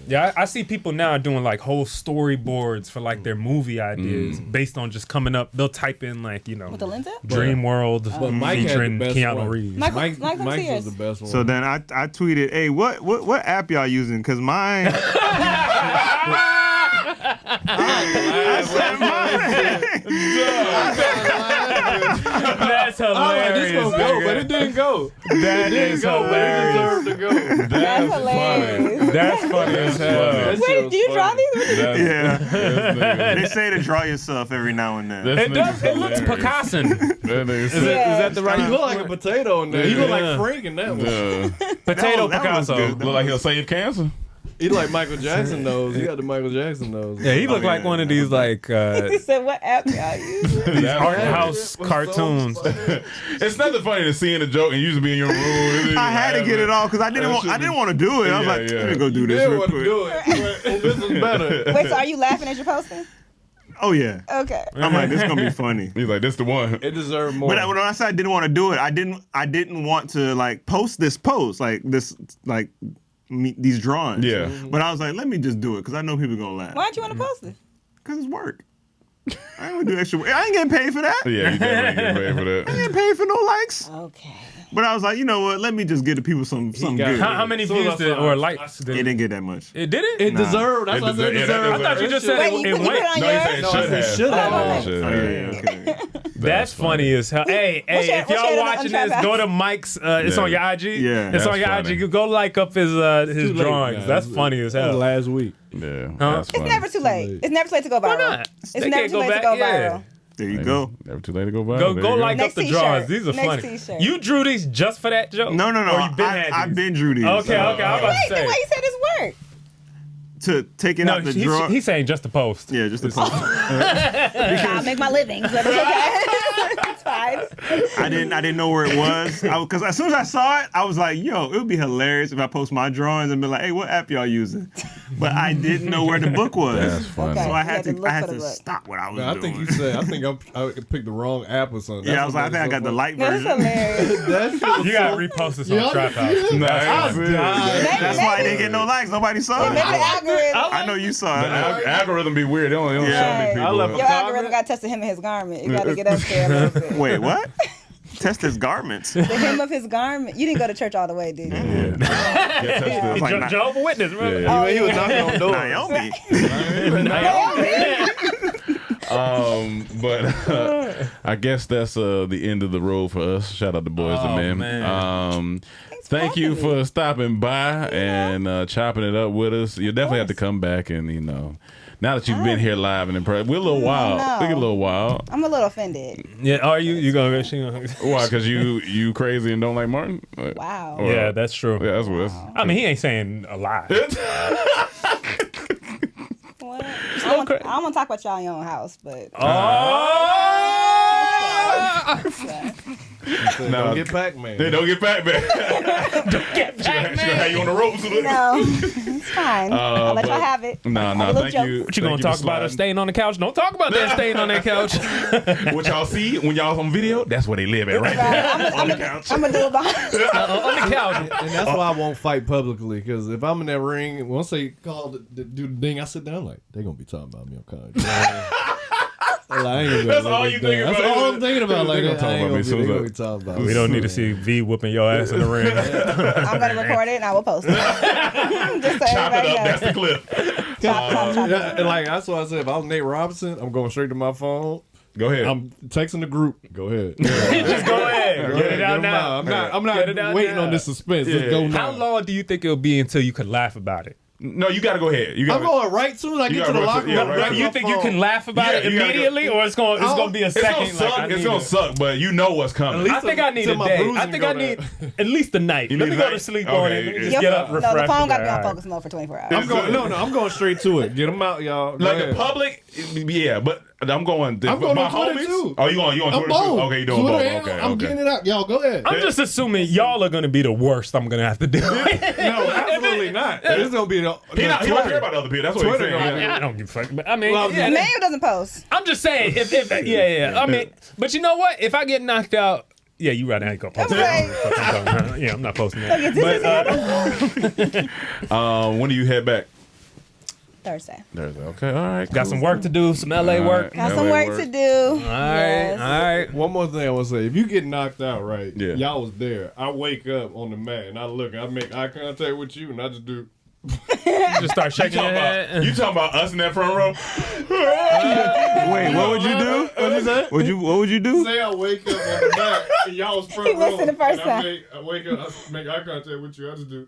Yeah, I see people now doing like whole storyboards for like their movie ideas based on just coming up. They'll type in like With the lens up? Dream World But Mike had the featuring best Keanu one. Reeves. Mike- Mike's see was yours. the best one. So then I tweeted, hey, what app y'all using? Because mine. I said mine. That's hilarious. this gonna go, but it didn't go. That is hilarious. It deserved to go. That's hilarious. That's funny as hell. That shit Wait, was do you draw funny. these? Yeah. They say to draw yourself every now and then. It does. It looks Picasso. Is that the He right? looked like a potato in there. He looked Yeah. like Frank in that one. Potato that was Picasso. good. Look like he'll save cancer. He like Michael Jackson nose. He got the Michael Jackson nose. Yeah, he looked Oh, like yeah. one of these like He said, what app y'all use? art house cartoons. It's nothing funny to seeing a joke and you just be in your room. I had to get it off because I didn't want to do it. I was Yeah, like, yeah. let me go do this Yeah, real want to quick. do it. but this is better. Wait, so are you laughing as you're posting? Oh yeah. Okay. I'm like, this is gonna be funny. He's like, this the one. It deserved more. But when I said I didn't want to do it, I didn't want to like post this post like this like these drawings. Yeah. But I was like, let me just do it because I know people gonna laugh. Why'd you want to post it? Because it's work. I ain't gonna do extra work. I ain't getting paid for that. Yeah, you definitely get paid for that. I ain't getting paid for no likes. Okay. But I was like, you know what? Let me just give the people something got good. it. How many So views that's or fine. likes It did didn't get that much. it? Didn't? it deserved. That's It what I said. deserved- Deserved. I thought you just said Wait, it you put it went. on No, he yours? said No, I said should should have. have. Should Oh, have. yeah, okay. That's funny as hell. Hey, What's your- if what's y'all your watching Trap this, House? go to Mike's. It's Yeah. on your IG. Yeah. It's on That's your funny. IG. Go like up his Too late, drawings. guys. That's funny as That was hell. last week. Yeah, Huh? that's It's funny. never too late. It's never too late to go viral. Why not? It's They never can't too late back. to go Yeah. viral. There you go. Never too late to go viral. Go There go you like Next up the t-shirt. drawings. These are Next funny. t-shirt. You drew these just for that joke? No. Or you been had I've these? been drew these. Okay, I was about to Wait, the say. way you said it's work. To take it No, out the drawer. he's saying just to post. Yeah, just to post. I'll make my living, so it's okay. It's fine. I didn't know where it was. Because as soon as I saw it, I was like, yo, it would be hilarious if I post my drawings and be like, hey, what app y'all using? But I didn't know where the book was. That's funny. Okay. So I You had had to to look I had for the to book. stop what I was Man, I doing. think you said. I picked the wrong app or something. Yeah, I was like, I think I got the light That's version. hilarious. That shit was You gotta repost this on Trap House. Nah, That's why I didn't get no likes. Nobody saw Maybe the it. algorithm. I know you saw The it. algorithm be weird. They don't show Yeah. me people. I left Your algorithm got touched to him and his garment. You got to get up there a little bit. Wait, what? Test his garments. The hem of his garment. You didn't go to church all the way, did you? I was like, Jehovah Witness, remember? Yeah, He was knocking on doors. Naomi. But I guess that's the end of the road for us. Shout out to Boys and Men. man. Thank you for stopping by and chopping it up with us. You'll definitely have to come back and now that you've been here live and in person, we're a little wild. no. We get a little wild. I'm a little offended. Yeah, are you? You gonna? She gonna Why? Because you crazy and don't like Martin? Wow. Or- yeah, that's true. Yeah, that's what. I mean, he ain't saying a lie. What? I want to talk about y'all in your own house, but Don't get Pac-Man. They don't get back, man. Get back, She gonna have you on the ropes. no, it's fine. I'll let y'all have it. No, Have a little thank joke. you. What you gonna talk about? A stain on the couch? Don't talk about that stain on that couch. What y'all see when y'all on video? That's where they live at, right there. I'm gonna do it behind. On the couch. And that's why I won't fight publicly, because if I'm in that ring, once they call do the ding, I sit down like, they're going to be talking about me on contract. I ain't gonna That's let all it you down. think about. That's all I'm thinking about. Like, They gonna I talk ain't about gonna me be soon they as gonna I- be talking about We don't need to see V whooping your ass in the ring. I'm gonna record it and I will post it. Just so Chop it everybody up. knows. That's the clip. Chop it up. And like that's why I said if I was Nate Robinson, I'm going straight to my phone. Go ahead. I'm texting the group. Go ahead. Just go ahead. Go Get ahead, it out get 'em now. I'm Get it not out waiting now. on this suspense. Yeah. Let's go now. How long do you think it'll be until you can laugh about it? No, you got to go ahead. You got. I'm going right soon as I You get to gotta the run locker to- yeah, room. right. grab You my think you phone. can laugh about Yeah, it you gotta immediately, or it's gonna be a It's gonna second? suck. Like, It's gonna suck, but you know what's coming. I think I need till a my day. bruising I think go I need at least a night. Let me a go night? to sleep Okay, on it. Let me yeah. just get up, No, refresh. the phone got to be on All right. focus mode for 24 hours. I'm going. No, I'm going straight to it. Get them out, y'all. Go Like ahead. the public, yeah, but I'm going. I'm going my on Twitter, homies. too. Oh, you on I'm Twitter bold. too? Okay, you doing Twitter both? and Okay, I'm okay. getting it out. Y'all go ahead. I'm just assuming y'all are gonna be the worst. I'm gonna have to do. No, absolutely not. It's gonna be the. He don't care about other people. That's what Twitter, he's saying. yeah. I don't give a fuck. But I mean, Well, yeah, Manuel doesn't post. I'm just saying. If yeah. I mean, but you know what? If I get knocked out. Yeah, you right. I ain't gonna post it. Right. Yeah, I'm not posting that. Is this When do you head back? Thursday. Thursday. Okay, all right. Got some work to do. Some LA work. Got some work to do. All right. One more thing I want to say: if you get knocked out, right? Yeah. Y'all was there. I wake up on the mat and I look. I make eye contact with you, and I just do. Just start shaking your head. You talking about us in that front row? Wait, what would you do? What'd you say? What would you do? Say I wake up on the mat and y'all was front He row. listened the first and time. I wake up. I make eye contact with you. I just do.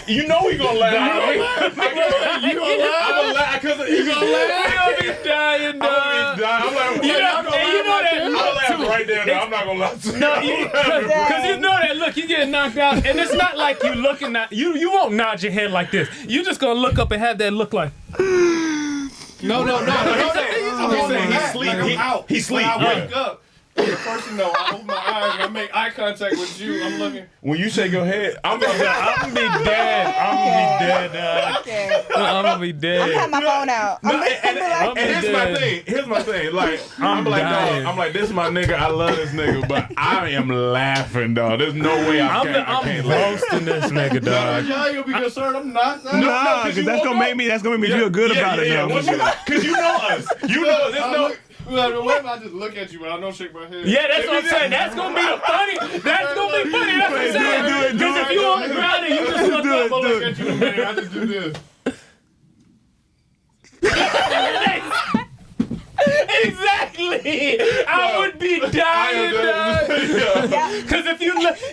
You know he gonna laugh. You gonna laugh? I'm gonna laugh because you gonna laugh. You'll be dying, dog. I'm like, You know, and you know that I'm look laughing too. right there. I'm not gonna lie to you. No, because you know that look, you get knocked out, and it's not like you looking at you won't nod your head like this. You just gonna look up and have that look like. No. I'm saying he's sleep. I'm out. He sleep. When I Yeah. wake up. The first thing though, I open my eyes and I make eye contact with you. I'm looking. When you shake your head, I'm gonna. I'm gonna be dead. I'm gonna be dead, dog. Okay. I'm gonna be I'm dead. having my phone out. I'm And here's my thing. Here's my thing. Like I'm like, dying. dog. I'm like, this is my nigga. I love this nigga, but I am laughing, dog. There's no way I I'm can't laugh. roasting this nigga, dog. Y'all gonna be concerned. I'm not. No, Nah, 'cause you because that's woke gonna up. make me feel good about it now. Because you know us. You know there's no. What if I just look at you but I don't shake my head? Yeah, that's what I'm saying. That's gonna be the funny. That's gonna be funny. That's what I'm saying. Because if you on the ground and you just look up, I look at you, man. I just do this. Exactly. I would be dying, dog. Because if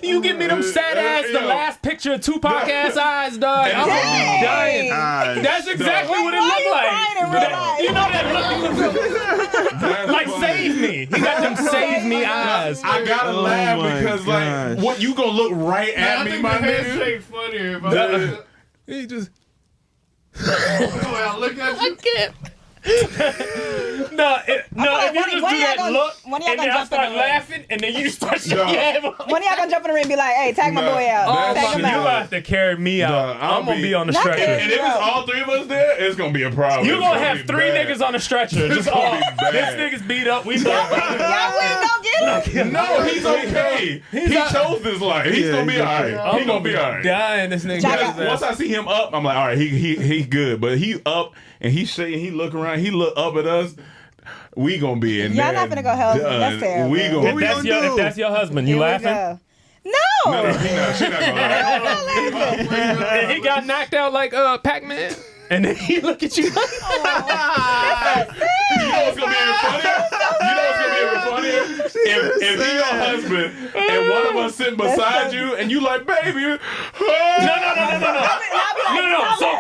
you give me them sad ass, the last picture of Tupac ass eyes, dog, I would be dying. That's exactly what it looked like. You know that look? Like save me. He got them save me eyes. I gotta laugh my because gosh. like what you gonna look right at I me, think my the nigga. handshake funnier if I He just look at you. no. If you like just do one of y'all that gonna- look, one of y'all and gonna then I jump in start the ring. laughing, and then you start shaking your head. One of y'all gonna jump in the ring and be like, hey, tag my boy out. Tag him You out. have to carry me out. I'll I'm gonna be- be on the Not stretcher. And if it's all three of us there, it's gonna be a problem. You It's gonna have be three bad. niggas on the stretcher. Just gonna all be bad. this nigga's beat up. We Y'all wouldn't go get him? No, he's okay. He chose this life. He's gonna be alright. He's gonna be alright. dying. This nigga. Jack- got his Once ass. I see him up, I'm like, all right, he good. But he up and he shaking, he look around, he look up at us. We gonna be in Y'all there. not finna go help him. That's done. terrible. We gonna If be. that's your husband, you Here we laughing? go. No. No, she not gonna laugh. And he got knocked out like Pac-Man. And then he look at you. You know what's gonna be even funnier? You know what's gonna be even funnier? If he your husband and one of us sitting beside you and you like, baby, No. So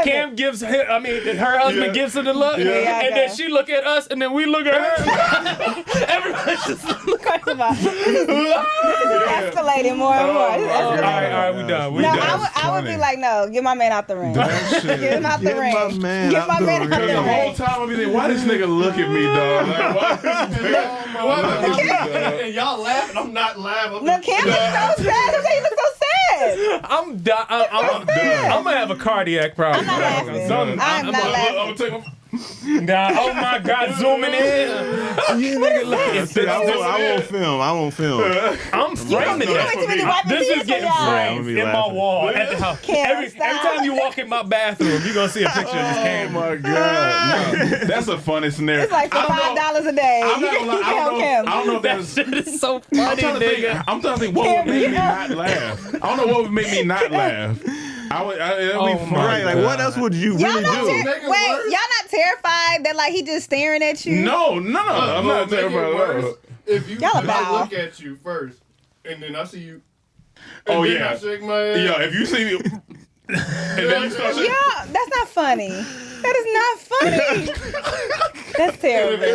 Cam gives her, her husband gives her the look, Yeah, and then she look at us, and then we look at her. Everybody just look. First of all, this is escalating more and more. This is All escalating. right, we done. We No, done. I would be like, no, get my man out the ring. Get him out the Get ring. my man Get out my the man out ring. the the whole ring. time I be thinking, why this nigga look at me, dog? Like, why this nigga? And y'all laughing. I'm not laughing. Look, Cam looks so sad. He looks so sad. I'm done. I'm gonna have a cardiac problem. I'm not laughing. Something- I'm not laughing. I'm gonna take my. Nah, oh my God, zooming in. You nigga like See, I won't film. I'm framing You it. need to really wipe your This tears is getting for y'all. framed I'm gonna be in my laughing. wall at the house. Every stop. time you walk in my bathroom, you're gonna see a picture of this Oh Cam. my God! No, that's a funny scenario. It's like for I don't know- $5 a day. I'm not You gonna lie, can help Kim. I don't know if That that's. shit is so I'm funny, trying to think. nigga. I'm trying to think what would make me not laugh. I don't know what would make me not laugh. It'd Oh be my funny. Right, like what else would you Y'all really not do? wait, y'all not terrified that like he just staring at you? No, I'm not Make it terrified. worse if you Y'all I about. look at you first, and then I see you. Oh, and then yeah. I shake my head. Yo, if you see me, and then you start shaking. Yeah, that's not funny. That is not funny. That's terrible.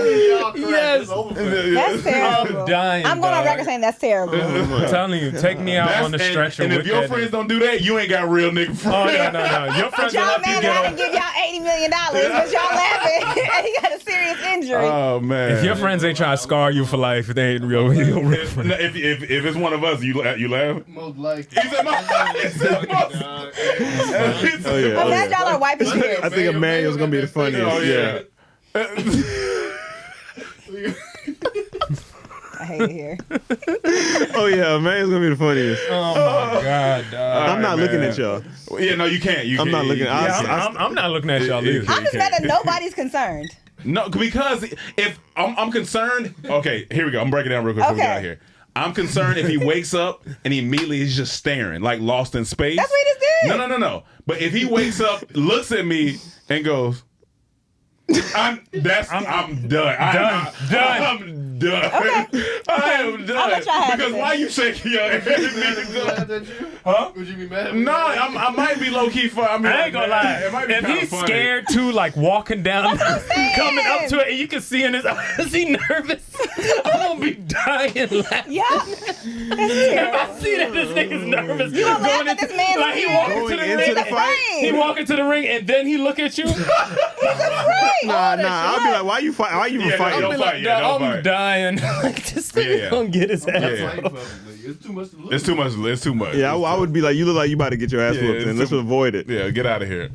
Yes. That's terrible. I'm dying. I'm going on dog. record saying that's terrible. I'm telling you, take me out on the stretcher. And if with your that friends nigga. don't do that, you ain't got real nigga friends. Oh no. Your But friends will y'all help you mad get that I on. didn't give y'all $80 million, but y'all laughing and he got a serious injury. Oh man! If your friends ain't trying to scar you for life, they ain't real friends. If it's one of us, you laugh. Most likely. He said most. Oh yeah. I'm glad y'all are wiping tears. I think Emmanuel's gonna be the funniest. Oh yeah. I hate it here. Oh yeah, Emmanuel's gonna be the funniest. Oh my God, dog. I'm not man. looking at y'all. Yeah, no, you can't. I'm not looking. I'm not looking at y'all either. I'm just glad that nobody's concerned. No, because if I'm concerned. Okay, here we go. I'm breaking down real quick before we get Okay. out here. I'm concerned if he wakes up and he immediately is just staring, like lost in space. That's what he just did. No. But if he wakes up, looks at me, and goes, I'm done. I'm done. Okay. I am done. I'll let y'all have Because it why then. you shaking your head? Mad at you? Huh? Would you be mad at me? No, I might be low key fun. I mean, I ain't gonna lie. It might be If kinda he's funny. scared too, like walking down, saying. coming up to it, and you can see in his eyes, is he nervous? I'm gonna be dying laughing. Yeah. If I see that this nigga's nervous, You gonna laugh going at into- this man's like he scared? walking to the Going ring, into the fight? he walk into the ring, and then he look at you. Right. Nah. I'll be like, why you fight? Why you Yeah, fighting? don't Be fight. like, Yeah, don't I'm fight. dying. Like this nigga Yeah. gonna get his ass. Yeah. Fight publicly. It's too much to look. It's too much. It's too much. Yeah, I would be like, you look like you about to get your ass Yeah, whooped, it's and let's too- avoid it. Yeah, get out of here.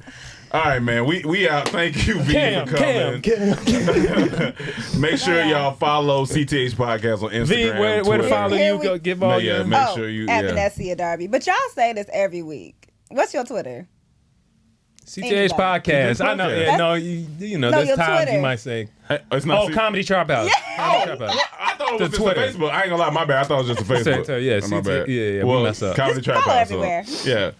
All right, man. We out. Thank you, V, Cam, for coming. Make sure y'all follow CTH Podcast on Instagram. V, where to Twitter. follow Here you? we- Go give all Yeah, your. make sure you. At Yeah. Vanessa Darby. But y'all say this every week. What's your Twitter? CTH podcast. I know. Podcast. Yeah, no, you know. No, There's your times Twitter. you might say, Hey, it's not. "Oh, Comedy Trap House." Comedy Trap House. I thought it was The just Twitter. a Facebook. I ain't gonna lie, my bad. I thought it was just a Facebook. Yeah, My CT bad. yeah, we Well, mess up. Comedy Trap follow House. so- everywhere. Yeah.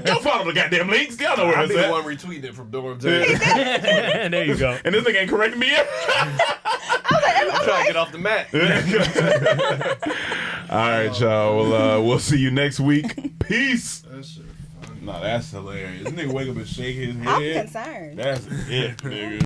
You follow the goddamn links. Y'all know where I'll it's be the at. one retweeting it from Dorm J. There you go. And this nigga ain't correcting me. I'm trying to get off the mat. All right, y'all. Well, we'll see you next week. Peace. No, that's hilarious. This nigga wake up and shake his head. I'm concerned. That's it, nigga.